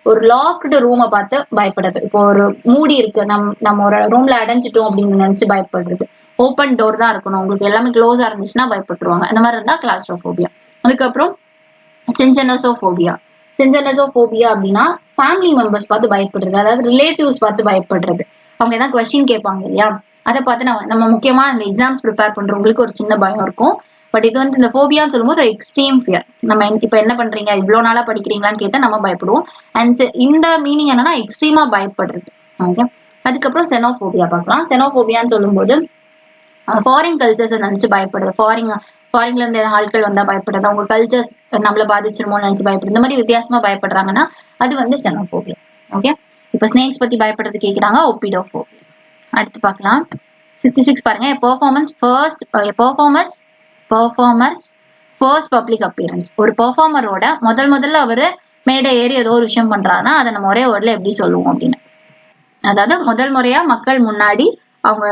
ஒரு லாக்டு ரூமை பார்த்து பயப்படுறது. இப்போ ஒரு மூடி இருக்கு, நம்ம ஒரு ரூம்ல அடைஞ்சிட்டோம் அப்படின்னு நினைச்சு பயப்படுறது. ஓப்பன் டோர் தான் இருக்கணும், உங்களுக்கு எல்லாமே க்ளோஸா இருந்துச்சுன்னா பயப்பட்டுருவாங்க. அந்த மாதிரி இருந்தா கிளாஸ்ட்ரோபோபியா. அதுக்கப்புறம் சிஞ்சனோசோபோபியா. சிஞ்சனோசோபோபியா அப்படின்னா ஃபேமிலி மெம்பர்ஸ் பார்த்து பயப்படுறது, அதாவது ரிலேட்டிவ்ஸ் பார்த்து பயப்படுறது. அவங்க ஏதாவது கொஸ்டின் கேட்பாங்க இல்லையா, அதை பார்த்து நம்ம முக்கியமா இந்த எக்ஸாம்ஸ் ப்ரிப்பேர் பண்றவங்களுக்கு ஒரு சின்ன பயம் இருக்கும். பட் இது வந்து இந்த ஃபோபியான்னு சொல்லும்போது ஒரு எக்ஸ்ட்ரீம் ஃபியர். நம்ம இப்ப என்ன பண்றீங்க, இவ்வளவு நாளா படிக்கிறீங்களான்னு கேட்டா நம்ம பயப்படுவோம். அண்ட் இந்த மீனிங் என்னன்னா எக்ஸ்ட்ரீமா பயப்படுறது. ஓகே, அதுக்கப்புறம் செனோபோபியா பார்க்கலாம். செனோபோபியான்னு சொல்லும்போது ஃபாரின் கல்ச்சர்ஸ் நினைச்சு பயப்படுறது. ஃபாரின்ல இருந்து ஆட்கள் வந்தா பயப்படுறது, அவங்க கல்ச்சர்ஸ் நம்மள பாதிச்சிருமோன்னு நினைச்சு பயப்படுறது. இந்த மாதிரி வித்தியாசமா பயப்படுறாங்கன்னா அது வந்து செனோபோபியா. ஓகே, இப்ப ஸ்னேக்ஸ் பத்தி பயப்படுறது கேக்குறாங்க, ஒப்பிடோபோபியா. அடுத்து பார்க்கலாம். 66 பாருங்க. Performers first public appearance. ஒரு பெர்ஃபார்மரோட முதல்ல அவரு மேடை ஏறி ஏதோ ஒரு விஷயம் பண்றாருன்னா அதை நம்ம ஒரே வேர்ட்ல எப்படி சொல்லுவோம் அப்படின்னு. அதாவது முதல் முறையா மக்கள் முன்னாடி அவங்க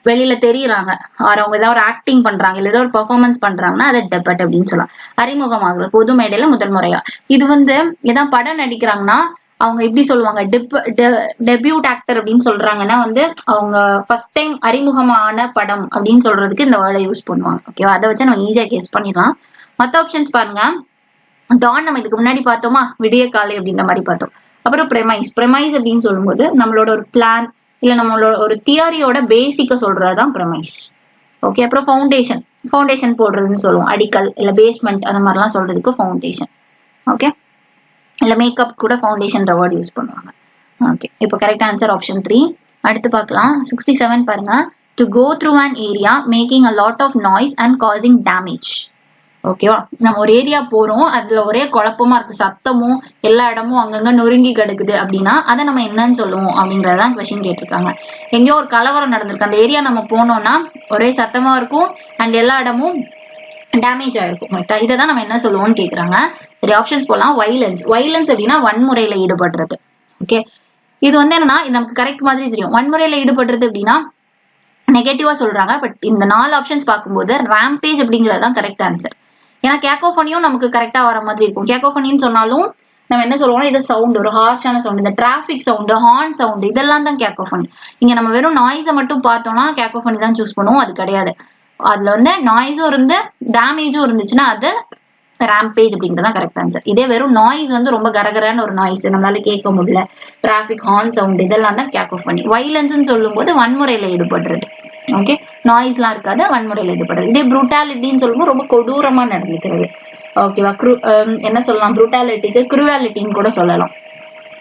வெளியில தெரியுறாங்க, அவங்க ஏதாவது ஒரு ஆக்டிங் பண்றாங்க, இல்ல ஏதோ ஒரு பெர்ஃபார்மன்ஸ் பண்றாங்கன்னா அதை டெபட் அப்படின்னு சொல்லலாம். அறிமுகமாகுறது பொது மேடையில முதல் முறையா. இது வந்து ஏதாவது படம் நடிக்கிறாங்கன்னா அவங்க எப்படி சொல்லுவாங்க, டெபியூட் ஆக்டர் அப்படின்னு சொல்றாங்கன்னா வந்து அவங்க ஃபர்ஸ்ட் டைம் அறிமுகமான படம் அப்படின்னு சொல்றதுக்கு இந்த வேர்டை யூஸ் பண்ணுவாங்க. ஓகேவா, அதை வச்சு நம்ம ஈஸியா கெஸ் பண்ணிடலாம். மத்த ஆப்ஷன்ஸ் பாருங்க. டான் நம்ம இதுக்கு முன்னாடி பார்த்தோமா, விடிய காலை அப்படின்ற மாதிரி பார்த்தோம். அப்புறம் ப்ரெமைஸ் அப்படின்னு சொல்லும்போது நம்மளோட ஒரு பிளான் இல்ல நம்மளோட ஒரு தியரியோட பேசிக்க சொல்றதுதான் ப்ரெமைஸ். ஓகே. அப்புறம் ஃபவுண்டேஷன் போடுறதுன்னு சொல்லுவோம். அடிக்கல் இல்ல பேஸ்மெண்ட் அந்த மாதிரிலாம் சொல்றதுக்கு ஃபவுண்டேஷன். ஓகே. இல்ல மேக்கப் கூட ஃபவுண்டேஷன்ற வேர்ட் யூஸ் பண்ணுவாங்க. ஓகே. இப்போ கரெக்ட் ஆன்சர் ஆப்ஷன் 3. அடுத்து பார்க்கலாம். 67 பாருங்க. To go through an area making a lot of noise and causing damage. ஓகேவா? நம்ம ஒரு ஏரியா போறோம், அதுல ஒரே குழப்பமா இருக்கு, சத்தமும் எல்லா இடமும் அங்கங்க நொறுங்கி கிடக்குது அப்படின்னா அதை நம்ம என்னன்னு சொல்லுவோம் அப்படிங்கறதான் கொஸ்டின் கேட்டிருக்காங்க. எங்கேயோ ஒரு கலவரம் நடந்திருக்கு, அந்த ஏரியா நம்ம போனோம்னா ஒரே சத்தமா இருக்கும் அண்ட் எல்லா இடமும் டேமேஜ் ஆயிருக்கும். கரெக்டா? இதை தான் நம்ம என்ன சொல்லுவோம்னு கேக்குறாங்க. சரி, ஆப்ஷன்ஸ் போலாம். வைலன்ஸ் அப்படின்னா வன்முறையில ஈடுபடுறது. ஓகே. இது வந்து என்னன்னா நமக்கு கரெக்ட் மாதிரி தெரியும். வன்முறையில ஈடுபடுறது அப்படின்னா நெகட்டிவா சொல்றாங்க. பட் இந்த 4 ஆப்ஷன்ஸ் பார்க்கும்போது ராம்பேஜ் அப்படிங்கிறது தான் கரெக்ட் ஆன்சர். ஏன்னா கேக்கோஃபோனியும் நமக்கு கரெக்டா வர மாதிரி இருக்கும். கேக்கோஃபோனின்னு சொன்னாலும் நம்ம என்ன சொல்லுவோம்னா இது சவுண்ட், ஒரு ஹார்ஷான சவுண்ட், இந்த டிராபிக் சவுண்ட், ஹார்ன் சவுண்ட், இதெல்லாம் தான் கேக்கோஃபோனி. இங்க நம்ம வெறும் நாய்ஸை மட்டும் பார்த்தோம்னா கேக்கோஃபோனி தான் சூஸ் பண்ணுவோம். அது கிடையாது. அதுல வந்து நாய்ஸும் இருந்து டேமேஜும் இருந்துச்சுன்னா அது ராம்பேஜ் அப்படிங்கறதான் கரெக்ட் ஆன்சர். இதே வெறும் நாய்ஸ் வந்து ரொம்ப கரகரான ஒரு நாய்ஸ், நம்மளால கேட்க முடியல, டிராபிக், ஹார்ன் சவுண்ட், இதெல்லாம் தான் கேக்கோஃபோனி. வைலன்ஸ் சொல்லும் போது வன்முறையில ஈடுபடுறது. ஓகே. நாய்ஸ் எல்லாம் இருக்காது, வன்முறையில ஈடுபடுறது. இதே புரூட்டாலிட்டின்னு சொல்லும்போது ரொம்ப கொடூரமா நடந்துக்கிறது. ஓகேவா? என்ன சொல்லலாம், புரூட்டாலிட்டிக்கு குரூவாலிட்டின்னு கூட சொல்லலாம்.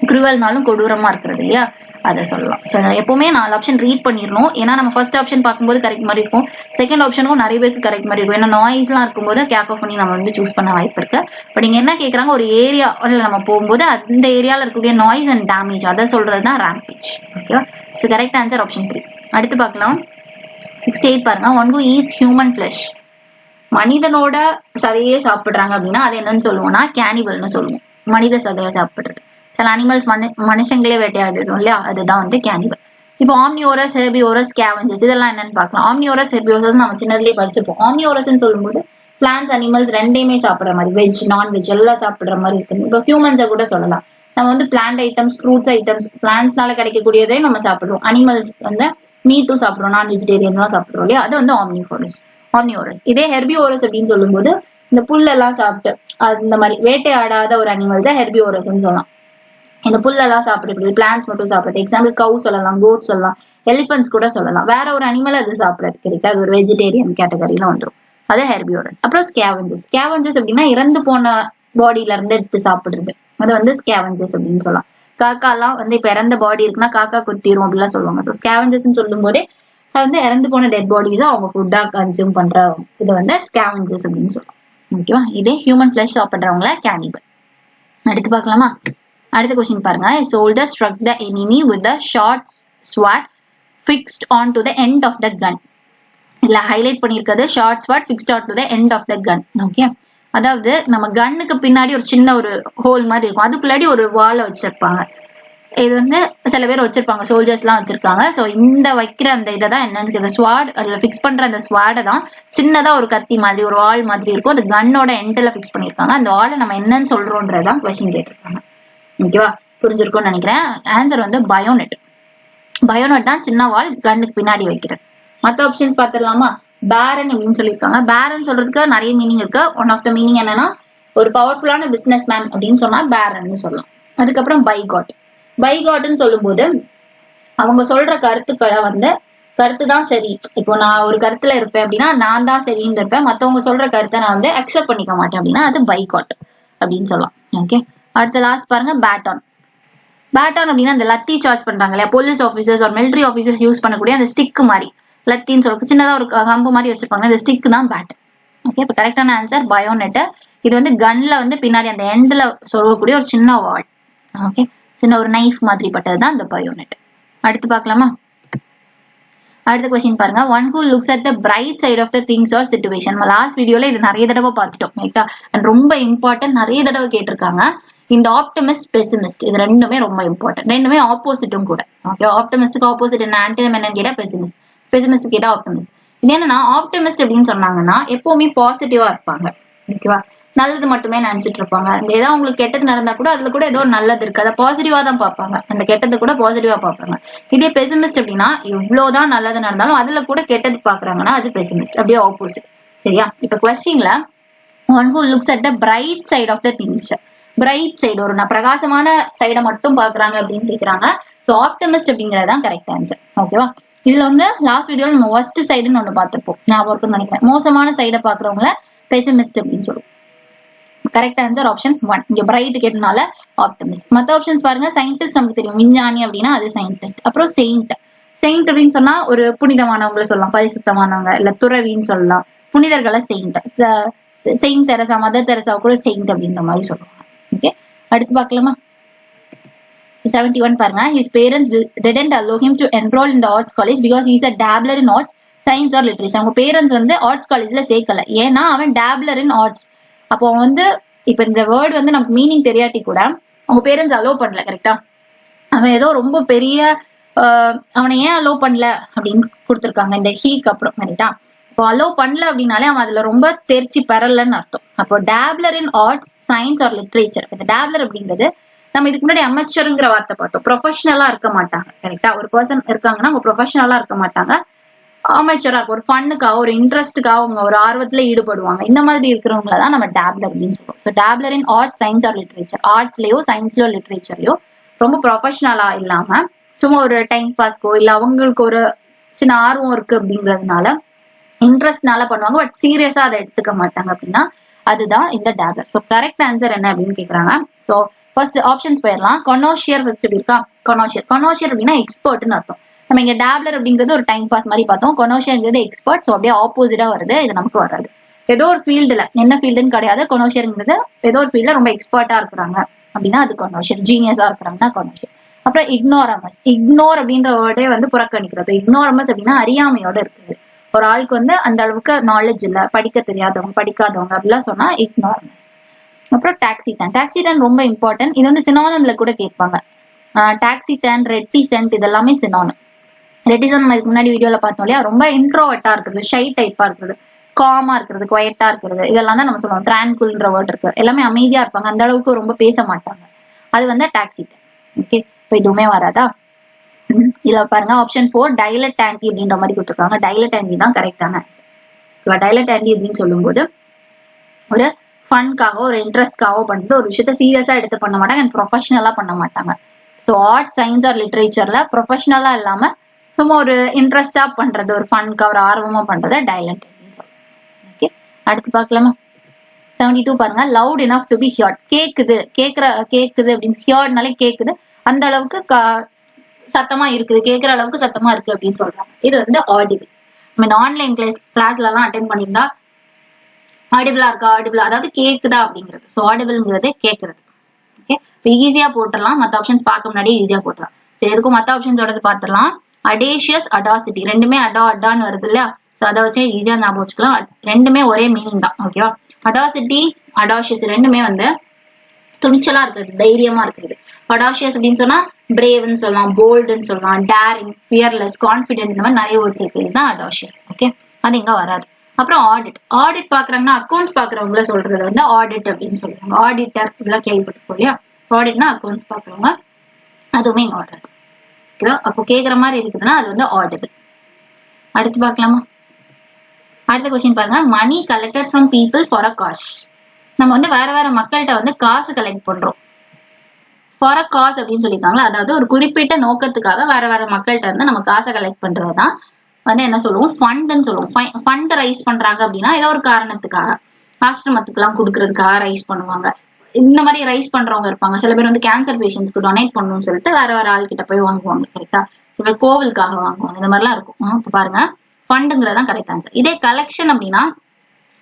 குரூவல்னாலும் கொடூரமா இருக்கிறது இல்லையா, அதை சொல்லலாம். ஸோ எப்பவுமே 4 ஆப்ஷன் ரீட் பண்ணிடணும். ஏன்னா நம்ம ஃபர்ஸ்ட் ஆப்ஷன் பார்க்கும்போது கரெக்ட் மாதிரி இருக்கும், செகண்ட் ஆப்ஷனுக்கும் நிறைய பேருக்கு கரெக்ட் மாதிரி இருக்கும். ஏன்னா நாய்ஸ்லாம் இருக்கும்போது கேக்கோஃபோனி நம்ம வந்து சூஸ் பண்ண வாய்ப்பு இருக்கு. பட் நீங்க என்ன கேட்கறாங்க, ஒரு ஏரியா நம்ம போகும்போது அந்த ஏரியால இருக்கக்கூடிய நாய்ஸ் அண்ட் டேமேஜ் அதை சொல்றது தான் ராம்பேஜ். ஓகேவா? So correct answer option 3. அடுத்து பார்க்கலாம். 68 பாருங்க. One who eats human flush. மனிதனோட சதையே சாப்பிடுறாங்க அப்படின்னா அது என்னன்னு சொல்லுவோம்னா கேனிபல்னு சொல்லுவோம். மனித சதையை சாப்பிடுறது. சில அனிமல்ஸ் மனுஷங்களே வேட்டையாடிடும் இல்லையா, அதுதான் வந்து கேனிபல். இப்போ ஆம்னிவோரஸ், ஹெர்பிவோரஸ், ஸ்கேவெஞ்சர்ஸ் இதெல்லாம் என்னன்னு பார்க்கலாம். ஆம்னிவோரஸ், ஹெர்பிவோரஸ் நம்ம சின்னதுலேயே படிச்சிருப்போம். ஆம்னிவோரஸ்ன்னு சொல்லும்போது பிளான்ஸ், அனிமல்ஸ் ரெண்டையுமே சாப்பிடுற மாதிரி, வெஜ் நான்வெஜ் எல்லாம் சாப்பிடுற மாதிரி இருக்கு. இப்போ ஹியூமன்ஸை கூட சொல்லலாம். நம்ம வந்து பிளான்ட் ஐட்டம்ஸ், ஃப்ரூட்ஸ் ஐட்டம்ஸ், பிளான்ட்ஸ்னால கிடைக்கக்கூடியதே நம்ம சாப்பிடுறோம். அனிமல்ஸ் வந்து மீட்டும் சாப்பிடுறோம், நான் வெஜிடேரியன்லாம் சாப்பிடுறோம் இல்லையா, அது வந்து ஆம்னிவோரஸ். இதே ஹெர்பிவோரஸ் அப்படின்னு சொல்லும்போது இந்த புல்லெல்லாம் சாப்பிட்டு அந்த மாதிரி வேட்டையாடாத ஒரு அனிமல்ஸை ஹெர்பிவோரஸ்ன்னு சொல்லலாம். இந்த புல்லெல்லாம் சாப்பிடுறது, பிளான்ஸ் மட்டும் சாப்பிடுறது. எக்ஸாம்பிள் கவு சொல்லலாம், கோட் சொல்லலாம், எலிபென்ட்ஸ் கூட சொல்லலாம். வேற ஒரு அனிமல் அது சாப்பிடுறது கரெக்டா, அது ஒரு வெஜிடேரியன் கேட்டகரியில வந்துடும். அது ஹெர்பிவோரஸ். அப்புறம் ஸ்கேவெஞ்சர்ஸ் அப்படின்னா இறந்து போன பாடியில இருந்து எடுத்து சாப்பிடுறது, அது வந்து ஸ்கேவெஞ்சர்ஸ் அப்படின்னு சொல்லலாம். காக்கா எல்லாம் வந்து இப்ப இறந்த பாடி இருக்குன்னா காக்கா குத்திரும் அப்படிலாம் சொல்லுவாங்க. ஸோ ஸ்கேவெஞ்சர்ஸ் சொல்லும் போதே அது வந்து இறந்து போன டெட் பாடிஸ் அவங்க ஃபுட்டா கன்சியூம் பண்ற இது வந்து ஸ்கேவெஞ்சர்ஸ் அப்படின்னு சொல்லலாம். ஓகேவா? இதே ஹியூமன் ஃபிளஷ் சாப்பிடுறவங்கள கேனிபல். அடுத்து பார்க்கலாமா? அடுத்த கொஸ்டின் பாருங்க. A soldier struck the enemy with a short sword fixed onto the end of the gun. இதுல ஹைலைட் பண்ணிருக்கிறது short sword fixed onto the end of the gun. Okay. அதாவது நம்ம கன்னுக்கு பின்னாடி ஒரு சின்ன ஒரு ஹோல் மாதிரி இருக்கும், அதுக்குள்ளாடி ஒரு வாழை வச்சிருப்பாங்க. இது வந்து சில பேர் வச்சிருப்பாங்க, சோல்ஜர்ஸ் எல்லாம் வச்சிருக்காங்க. ஸோ இந்த வைக்கிற அந்த இதை தான் என்னன்னு, ஸ்வாட் அதுல ஃபிக்ஸ் பண்ற அந்த ஸ்வாடை தான் சின்னதா ஒரு கத்தி மாதிரி ஒரு வால் மாதிரி இருக்கும், அது கன்னோட எண்ட்ல ஃபிக்ஸ் பண்ணிருக்காங்க. அந்த வாழை நம்ம என்னன்னு சொல்றோன்றதான் கொஸ்டின் கேட்டிருக்காங்க. ஓகேவா? புரிஞ்சிருக்கும்னு நினைக்கிறேன். ஆன்சர் வந்து பயோனெட் தான் சின்ன வால் கன்னுக்கு பின்னாடி வைக்கிறது. மற்ற ஆப்ஷன்ஸ் பார்த்துடலாமா? பேரன் அப்படின்னு சொல்லியிருக்காங்க. பேரன் சொல்றதுக்கு நிறைய மீனிங் இருக்கு. ஒன் ஆஃப் த மீனிங் என்னன்னா ஒரு பவர்ஃபுல்லான பிசினஸ் மேன் அப்படின்னு சொன்னா பேரன் சொல்லலாம். அதுக்கப்புறம் பைகாட்னு சொல்லும் போது அவங்க சொல்ற கருத்துக்களை வந்து கருத்து தான் சரி. இப்போ நான் ஒரு கருத்துல இருப்பேன் அப்படின்னா நான் தான் சரின்னு இருப்பேன், மத்தவங்க சொல்ற கருத்தை நான் வந்து அக்செப்ட் பண்ணிக்க மாட்டேன் அப்படின்னா அது பைகாட் அப்படின்னு சொல்லலாம். ஓகே. அடுத்த லாஸ்ட் பாருங்க. பேட்டான் அப்படின்னா அந்த லத்தி சார்ஜ் பண்றாங்க இல்லையா, போலீஸ் ஆஃபீஸர்ஸ் ஒரு மிலிட்டரி ஆஃபீஸர்ஸ் யூஸ் பண்ணக்கூடிய அந்த ஸ்டிக் மாதிரி, லத்தின்னு சொல்ல சின்னதா ஒரு கம்பு மாதிரி வச்சிருப்பாங்க, அந்த ஸ்டிக் தான் பேட். ஓகே. இப்போ கரெக்டான ஆன்சர் பயோனெட். இது வந்து கன்ல வந்து பின்னாடி அந்த எண்ட்ல சொல்லக்கூடிய ஒரு சின்ன வால். ஓகே. சின்ன ஒரு நைஃப் மாதிரி பட்டதுதான் இந்த பயோனெட். அடுத்து பார்க்கலாமா? அடுத்த கொஸ்டின் பாருங்க. One who looks at the bright side of the things or situation. நம்ம லாஸ்ட் வீடியோல இது நிறைய தடவை பார்த்துட்டோம் ரைட்டா, அண்ட் ரொம்ப இம்பார்ட்டன்ட், நிறைய தடவை கேட்டிருக்காங்க. இந்த ஆப்டிமிஸ்ட், பெசிமிஸ்ட் இது ரெண்டுமே ரொம்ப இம்பார்ட்டன்ட், ரெண்டுமே ஆப்போசிட்டும் கூட. ஓகே. ஆப்டிமிஸ்டுக்கு ஆப்போசிட் என்ன, ஆன்டினம் என்னன்னு கேட்டா பெசிமிஸ்ட் கேட்டா ஆப்டிமிஸ்ட். இது என்னன்னா ஆப்டிமிஸ்ட் அப்படின்னு சொன்னாங்கன்னா எப்பவுமே பாசிட்டிவா இருப்பாங்க. ஓகேவா? நல்லது மட்டுமே நினைச்சிட்டு இருப்பாங்க. இந்த ஏதாவது உங்களுக்கு கெட்டது நடந்தா கூட அதுல கூட ஏதோ நல்லது இருக்கு, அதை பாசிட்டிவா தான் பார்ப்பாங்க, அந்த கெட்டது கூட பாசிட்டிவா பார்ப்பாங்க. இதே பெசிமிஸ்ட் அப்படின்னா எவ்வளவுதான் நல்லது நடந்தாலும் அதுல கூட கெட்டது பாக்குறாங்கன்னா அது பெசிமிஸ்ட், அப்படியே ஆப்போசிட். சரியா? இப்ப கொஸ்டின்ல one who looks at the bright side of the things, bright side ஒரு பிரகாசமான சைடை மட்டும் பாக்குறாங்க அப்படின்னு கேக்குறாங்க. ஸோ ஆப்டிமிஸ்ட் அப்படிங்கறதான் கரெக்ட் ஆன்சர். ஓகேவா? இதுல வந்து லாஸ்ட் வீடியோல நம்ம worst சைடுன்னு ஒண்ணு பார்த்திருப்போம், ஞாபகம் இருக்குன்னு நினைக்கிறேன். மோசமான சைடை பாக்குறவங்கள பெசிமிஸ்ட் அப்படின்னு சொல்லுவோம். Correct answer option 1. இங்க பிரைட் கேட்டனால ஆப்டிமிஸ்ட். மத்த ஆப்ஷன்ஸ் பாருங்க. சயின்டிஸ்ட் நமக்கு தெரியும், விஞ்ஞானி அப்படின்னா அது சயின்டிஸ்ட். அப்புறம் செயின்ட். செயின்ட் அப்படின்னு சொன்னா ஒரு புனிதமானவங்களை சொல்லலாம், பரிசுத்தமானவங்க, இல்ல துறவின்னு சொல்லலாம். புனிதர்களை saint. Saint Teresa, mother Teresa கூட செயின்ட் அப்படின்ற மாதிரி சொல்லுவாங்க. ஓகே, அடுத்து பார்க்கலாமா? 71 பாருங்க. His parents didn't allow him to enroll in the arts college because he is a dabbler in arts, science or literature. அவங்க பேரண்ட்ஸ் வந்து ஆர்ட்ஸ் காலேஜ்ல சேர்க்கல, ஏன்னா அவன் டேப்லர் இன் ஆர்ட்ஸ். அப்போ வந்து இப்ப இந்த வேர்டு வந்து நமக்கு மீனிங் தெரியாட்டி கூட அவங்க பேரண்ட்ஸ் அலோவ் பண்ணல. கரெக்டா? அவன் ஏதோ ரொம்ப பெரிய அவனை ஏன் அலோவ் பண்ணல அப்படின்னு கொடுத்துருக்காங்க இந்த ஹீக்கு அப்புறம். கரெக்டா? இப்போ அலோவ் பண்ணல அப்படின்னாலே அவன் அதுல ரொம்ப தேர்ச்சி பெறலன்னு அர்த்தம். அப்போ டேப்லர் in arts, science or literature. இந்த டேப்லர் அப்படிங்கிறது நம்ம இதுக்கு முன்னாடி அமெச்சருங்கிற வார்த்தை பார்த்தோம். ப்ரொஃபஷனலா இருக்க மாட்டாங்க. கரெக்டா? ஒரு பர்சன் இருக்காங்கன்னா அவங்க ப்ரொஃபஷனலா இருக்க மாட்டாங்க, அமெச்சரா இருக்கும். ஒரு ஃபன்னுக்காக, ஒரு இன்ட்ரெஸ்ட்டுக்காக, அவங்க ஒரு ஆர்வத்துல ஈடுபடுவாங்க. இந்த மாதிரி இருக்கிறவங்கள தான் நம்ம டேப்லர் அப்படின்னு சொல்லுவோம். So dabbler in arts, science or literature. ஆர்ட்ஸ்லயோ சயின்ஸ்லயோ லிட்ரேச்சர்லயோ ரொம்ப ப்ரொஃபஷனலா இல்லாம சும்மா ஒரு டைம் பாஸ்க்கோ இல்ல அவங்களுக்கு ஒரு சின்ன ஆர்வம் இருக்கு அப்படிங்கிறதுனால இன்ட்ரெஸ்ட்னால பண்ணுவாங்க, பட் சீரியஸா அதை எடுத்துக்க மாட்டாங்க அப்படின்னா அதுதான் இந்த டேப்லர். ஸோ கரெக்ட் ஆன்சர் என்ன அப்படின்னு கேக்குறாங்க. ஸோ ஃபர்ஸ்ட் ஆப்ஷன்ஸ் போயிடலாம். கொனோஷியர் ஃபர்ஸ்ட் இருக்கா? கொனோஷியர். கொனோஷியர் அப்படின்னா எக்ஸ்பர்ட்னு அர்த்தம். நம்ம இங்க டேப்லர் அப்படிங்கிறது ஒரு டைம் பாஸ் மாதிரி பார்த்தோம். கொனோஷியர்ங்கிறது எக்ஸ்பர்ட். ஸோ அப்படியே ஆப்போசிட்டா வருது, இது நமக்கு வராது. ஏதோ ஒரு ஃபீல்டுல, என்ன ஃபீல்டுன்னு கிடையாது. கொனோஷியர்ங்கிறது ஏதோ ஒரு ஃபீல்ட்ல ரொம்ப எக்ஸ்பர்ட்டா இருக்கிறாங்க அப்படின்னா அது கொனோஷியர். ஜீனியஸா இருக்கிறாங்கன்னா கொனோஷியர். அப்புறம் இக்னோரமஸ். இக்னோர் அப்படின்ற வேர்டே வந்து புறக்கணிக்கிறது. இக்னோரமஸ் அப்படின்னா அறியாமையோட இருக்குது. ஒரு ஆளுக்கு வந்து அந்த அளவுக்கு நாலேஜ் இல்ல, படிக்க தெரியாதவங்க, படிக்காதவங்க அப்படிலாம் சொன்னா இக்னோரமஸ். அப்புறம் டாக்ஸிடன். டாக்ஸிடன் ரொம்ப இம்பார்ட்டன்ட். இது வந்து சினோனிம்ல கூட கேட்பாங்க. டாக்ஸிடன், ரெட்டிசென்ட் இதெல்லாமே சினோனிம். ரெட்டிசன் நம்ம இதுக்கு முன்னாடி வீடியோல பார்த்தோம் இல்லையா, ரொம்ப இன்ட்ரோவர்ட்டா இருக்கிறது, ஷை டைப்பா இருக்கிறது, காமா இருக்கிறது, குவைட்டா இருக்கிறது, இதெல்லாம் தான் நம்ம சொல்லுவோம். டிரான்குல்ன்ற வேர்ட் இருக்கு. எல்லாமே அமைதியா இருப்பாங்க, அந்த அளவுக்கு ரொம்ப பேச மாட்டாங்க. அது வந்து டாக்ஸிடன். ஓகே, இப்போ இதுவுமே வராதா? இதுல பாருங்க ஆப்ஷன் 4 டைலட்டாண்டி அப்படின்ற மாதிரி கொடுத்துருக்காங்க. டைலட்டாண்டி தான் கரெக்டான ஆன்சர். டைலட்டாண்டி அப்படின்னு சொல்லும்போது ஒரு ஃபன்காகவோ ஒரு இன்ட்ரெஸ்ட்காகவோ பண்றது, ஒரு விஷயத்த சீரியஸா எடுத்து பண்ண மாட்டாங்க அண்ட் ப்ரொஃபஷனலா பண்ண மாட்டாங்க. ஸோ ஆர்ட்ஸ், சயின்ஸ் ஆர் லிட்ரேச்சர்ல ப்ரொஃபஷனலா இல்லாம சும்மா ஒரு இன்ட்ரெஸ்டா பண்றது, ஒரு ஃபன்கா ஒரு ஆர்வமா பண்றது டைலட்டாண்டின்னு சொல்லுவாங்க. ஓகே, அடுத்து பார்க்கலாமா? 72 பாருங்க. Loud enough to be heard. கேக்குது, கேக்குது அப்படின்னு, ஹியர்ட்னாலே கேக்குது, அந்த அளவுக்கு சத்தமா இருக்குது, கேட்கிற அளவுக்கு சத்தமா இருக்கு அப்படின்னு சொல்றாங்க. இது வந்து ஆடிபிள். நம்ம இந்த ஆன்லைன் கிளாஸ்ல எல்லாம் அட்டென்ட் பண்ணியிருந்தா ஆடிபிளா இருக்கா, ஆடிபிளா அதாவது கேக்குதா அப்படிங்கிறது. ஸோ ஆடிபிள்ங்கிறது கேட்கறது. ஓகே, இப்போ ஈஸியா போட்டுடலாம். மற்ற ஆப்ஷன்ஸ் பார்க்க முன்னாடியே ஈஸியா போட்டுடலாம். சரி, எதுக்கும் மற்ற ஆப்ஷன்ஸோட பார்த்துடலாம். அடேஷியஸ், அடாசிட்டி ரெண்டுமே அடான்னு வருது இல்லையா? ஸோ அதை வச்சு ஈஸியா ஞாபகம் வச்சுக்கலாம். ரெண்டுமே ஒரே மீனிங் தான். ஓகேவா? அடாசிட்டி, அடாஷியஸ் ரெண்டுமே வந்து துணிச்சலா இருக்கிறது, தைரியமா இருக்கிறது. அடாஷியஸ் அப்படின்னு சொன்னா பிரேவ்னு சொல்லலாம், போல்டுன்னு சொல்லலாம், டேரிங், ஃபியர்லெஸ், கான்ஃபிடென்ட், இந்த மாதிரி நிறைய வேர்ட்ஸ் இருக்கு. இதுதான் அடாஷியஸ். ஓகே, அது இங்க வராது. அப்புறம் ஆடிட். ஆடிட் பாக்குறாங்கன்னா அக்கௌண்ட்ஸ் பாக்குறவங்கள சொல்றது வந்து ஆடிட் அப்படின்னு சொல்றாங்க. ஆடிட்டர் இதெல்லாம் கேள்விப்பட்டிருக்கோம் இல்லையா? ஆடிட்னா அக்கௌண்ட்ஸ் பாக்குறவங்க, அதுவுமே இங்க வராது. ஓகேவா? அப்போ கேக்குற மாதிரி இருக்குதுன்னா அது வந்து ஆடிபிள். அடுத்து பார்க்கலாமா? அடுத்த கொஸ்டின் பாருங்க. Money collected from people for a cause. நம்ம வந்து வேற வேற மக்கள்கிட்ட வந்து காசு கலெக்ட் பண்றோம். ஃபார் அ காஸ் அப்படின்னு சொல்லியிருக்காங்களா, அதாவது ஒரு குறிப்பிட்ட நோக்கத்துக்காக வேற வேற மக்கள்கிட்ட இருந்து நம்ம காசை கலெக்ட் பண்றதுதான் வந்து என்ன சொல்லுவோம்? ஃபண்டுன்னு சொல்லுவோம். ஃபண்ட் ரைஸ் பண்றாங்க அப்படின்னா ஏதோ ஒரு காரணத்துக்காக, ஆசிரமத்துக்கு எல்லாம் கொடுக்கறதுக்காக ரைஸ் பண்ணுவாங்க. இந்த மாதிரி ரைஸ் பண்றவங்க இருப்பாங்க. சில பேர் வந்து கேன்சர் பேஷண்ட்ஸ்க்கு டொனேட் பண்ணணும்னு சொல்லிட்டு வேற வேற ஆள்கிட்ட போய் வாங்குவாங்க. கரெக்டா? சில பேர் கோவிலுக்காக வாங்குவாங்க. இந்த மாதிரிலாம் இருக்கும். இப்ப பாருங்க, ஃபண்டுங்கிறதான் கரெக்ட் ஆன்சர். இதே கலெக்ஷன் அப்படின்னா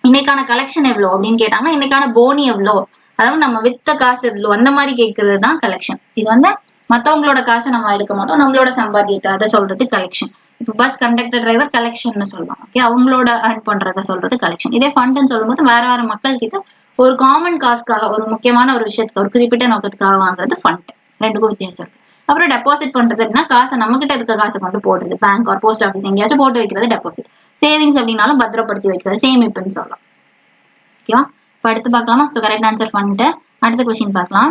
இன்னைக்கான கலெக்ஷன் எவ்வளோ அப்படின்னு கேட்டாங்கன்னா இன்னைக்கான போனி எவ்வளோ, அதாவது நம்ம வித்த காசு எவ்வளோ, அந்த மாதிரி கேட்கறது தான் கலெக்ஷன். இது வந்து மத்தவங்களோட காசை நம்ம எடுக்க மாட்டோம், நம்மளோட சம்பாத்தியத்தை அதை சொல்றது கலெக்ஷன். இப்போ பஸ் கண்டக்டர், டிரைவர் கலெக்ஷன் சொல்லுவாங்க. ஓகே, அவங்களோட ஏர்ன் பண்றதை சொல்றது கலெக்ஷன். இதே ஃபண்டுன்னு சொல்லும்போது வேற வேற மக்கள் கிட்ட ஒரு காமன் காசுக்காக, ஒரு முக்கியமான ஒரு விஷயத்துக்கு, ஒரு குறிப்பிட்ட நோக்கத்துக்காக வாங்குறது ஃபண்ட். ரெண்டுக்கும் வித்தியாசம் இருக்கு. அப்புறம் டெபாசிட் பண்றது அப்படின்னா காசை நம்ம கிட்ட இருக்க காசை கொண்டு போடுறது, பேங்க் ஆர் போஸ்ட் ஆஃபீஸ் எங்கேயாச்சும் போட்டு வைக்கிறது டெபாசிட். சேவிங்ஸ் அப்படின்னாலும் பத்திரப்படுத்தி வைக்கிறது, சேமிப்புன்னு சொல்லலாம். ஓகேவா? இப்போ அடுத்து பார்க்கலாமா? ஸோ கரெக்ட் ஆன்சர் பண்ணிட்டு அடுத்த கொஸ்டின் பார்க்கலாம்.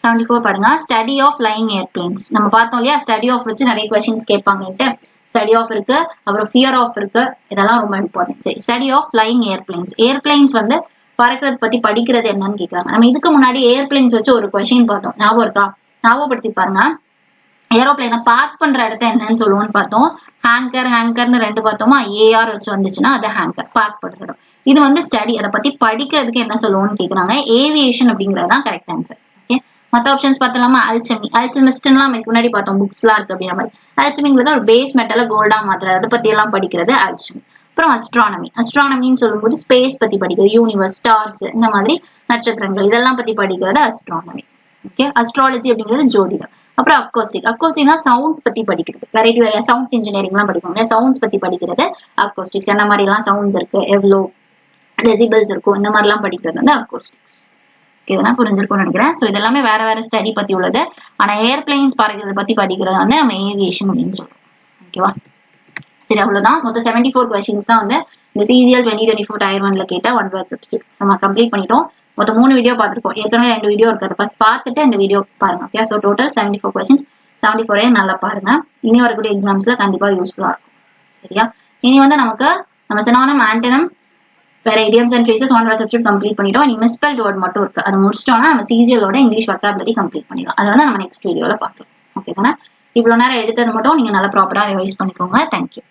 74 பாருங்க. Study of flying airplanes. நம்ம பார்த்தோம் இல்லையா, ஸ்டடி ஆஃப் வச்சு நிறைய கொஸ்டின்ஸ் கேட்பாங்கன்ட்டு. ஸ்டடி ஆஃப் இருக்கு, அப்புறம் ஃபியர் ஆஃப் இருக்கு, இதெல்லாம் ரொம்ப இம்பார்ட்டன்ட். சரி, study of flying airplanes. Airplanes வந்து பறக்கிறது பத்தி படிக்கிறது என்னன்னு கேட்கறாங்க. நம்ம இதுக்கு முன்னாடி ஏர்பிளைன்ஸ் வச்சு ஒரு கொஸ்டின் பார்த்தோம், ஞாபகம் இருக்கா? ஞாபகப்படுத்தி பாருங்க. ஏரோப்ளைனை பார்க் பண்ற இடத்த என்னன்னு சொல்லுவோம்னு பார்த்தோம். ஹேங்கர்னு 2 பார்த்தோமா. ஏஆர் வச்சு வந்துச்சுன்னா அது ஹேங்கர், பார்க் பண்ற இடம். இது வந்து ஸ்டடி, அதை பத்தி படிக்கிறதுக்கு என்ன சொல்லுவோம்னு கேக்குறாங்க. ஏவியேஷன் அப்படிங்கறதுதான் கரெக்ட் ஆன்சர். ஓகே, மற்ற ஆப்ஷன்ஸ் பார்த்தலாமா. அல்செமிஸ்ட்லாம் நமக்கு முன்னாடி பார்த்தோம், புக்ஸ் எல்லாம் இருக்கு அப்படிங்கிற மாதிரி. அல்செமிங்கிறது ஒரு பேஸ் மெட்டலை கோல்டா மாத்துறது, அதை பத்தி எல்லாம் படிக்கிறது அல்செமி. அப்புறம் அஸ்ட்ரானமின்னு சொல்லும்போது ஸ்பேஸ் பத்தி படிக்கிறது, யூனிவர்ஸ், ஸ்டார்ஸ், இந்த மாதிரி நட்சத்திரங்கள் இதெல்லாம் பத்தி படிக்கிறது அஸ்ட்ரானமி. ஓகே, அஸ்ட்ராலஜி அப்படிங்கிறது ஜோதிடம். அப்புறம் அக்கோஸ்டிக்னா சவுண்ட் பத்தி படிக்கிறது. வெரைட்டி சவுண்ட் இன்ஜினியரிங் எல்லாம் படிப்பாங்க, சவுண்ட்ஸ் பத்தி படிக்கிறது அக்கோஸ்டிக்ஸ். என்ன மாதிரி எல்லாம் சவுண்ட்ஸ் இருக்கு, எவ்வளோ டெசிபிள்ஸ் இருக்கும், இந்த மாதிரி எல்லாம் படிக்கிறது வந்து அக்கோஸ்டிக்ஸ். இதெல்லாம் புரிஞ்சிருக்கும்னு நினைக்கிறேன். ஸோ இதெல்லாமே வேற ஸ்டடி பத்தி உள்ளது. ஆனா ஏர்பிளைன்ஸ் பறக்கிறத பத்தி படிக்கிறது வந்து நம்ம ஏவியேஷன் அப்படின்னு சொல்றோம். ஓகேவா, சரி அவ்வளவுதான். மொத்தம் 74 கொஸ்டின்ஸ் தான் வந்து இந்த CGL 2024 Tier 1ல கேட்ட ஒன் வேர்ட் சப்ஸ்டிடியூட் நம்ம கம்ப்ளீட் பண்ணிட்டோம். மொத்தம் 3 வீடியோ பார்த்துருக்கோம். ஏற்கனவே 2 வீடியோ இருக்கு, ஃபர்ஸ்ட் பார்த்துட்டு இந்த வீடியோ பாருங்க. Okay, so total 74 questions. 74 நல்லா பாருங்க. இனி வரக்கூடிய எக்ஸாம்ஸ்ல கண்டிப்பா யூஸ்ஃபுல்லா இருக்கும். சரியா, இனி வந்து நமக்கு நம்ம சினானிம், ஆன்டனிம், வேற idioms and phrases one word substitute complete பண்ணிட்டோம். இனி மிஸ்பெல்ட் வேர்ட் மட்டும் இருக்கு, அதை முடிச்சிட்டோம்னா நம்ம CGL-ஓட இங்கிலீஷ் வொக்காபுலரி கம்ப்ளீட் பண்ணிடலாம். அதை வந்து நம்ம நெக்ஸ்ட் வீடியோல பார்க்கலாம். ஓகே தானே, இவ்வளவு நேரம் எடுத்தது மட்டும் நீங்க நல்லா ப்ராப்பரா ரிவைஸ் பண்ணிக்கோங்க. தேங்க்யூ.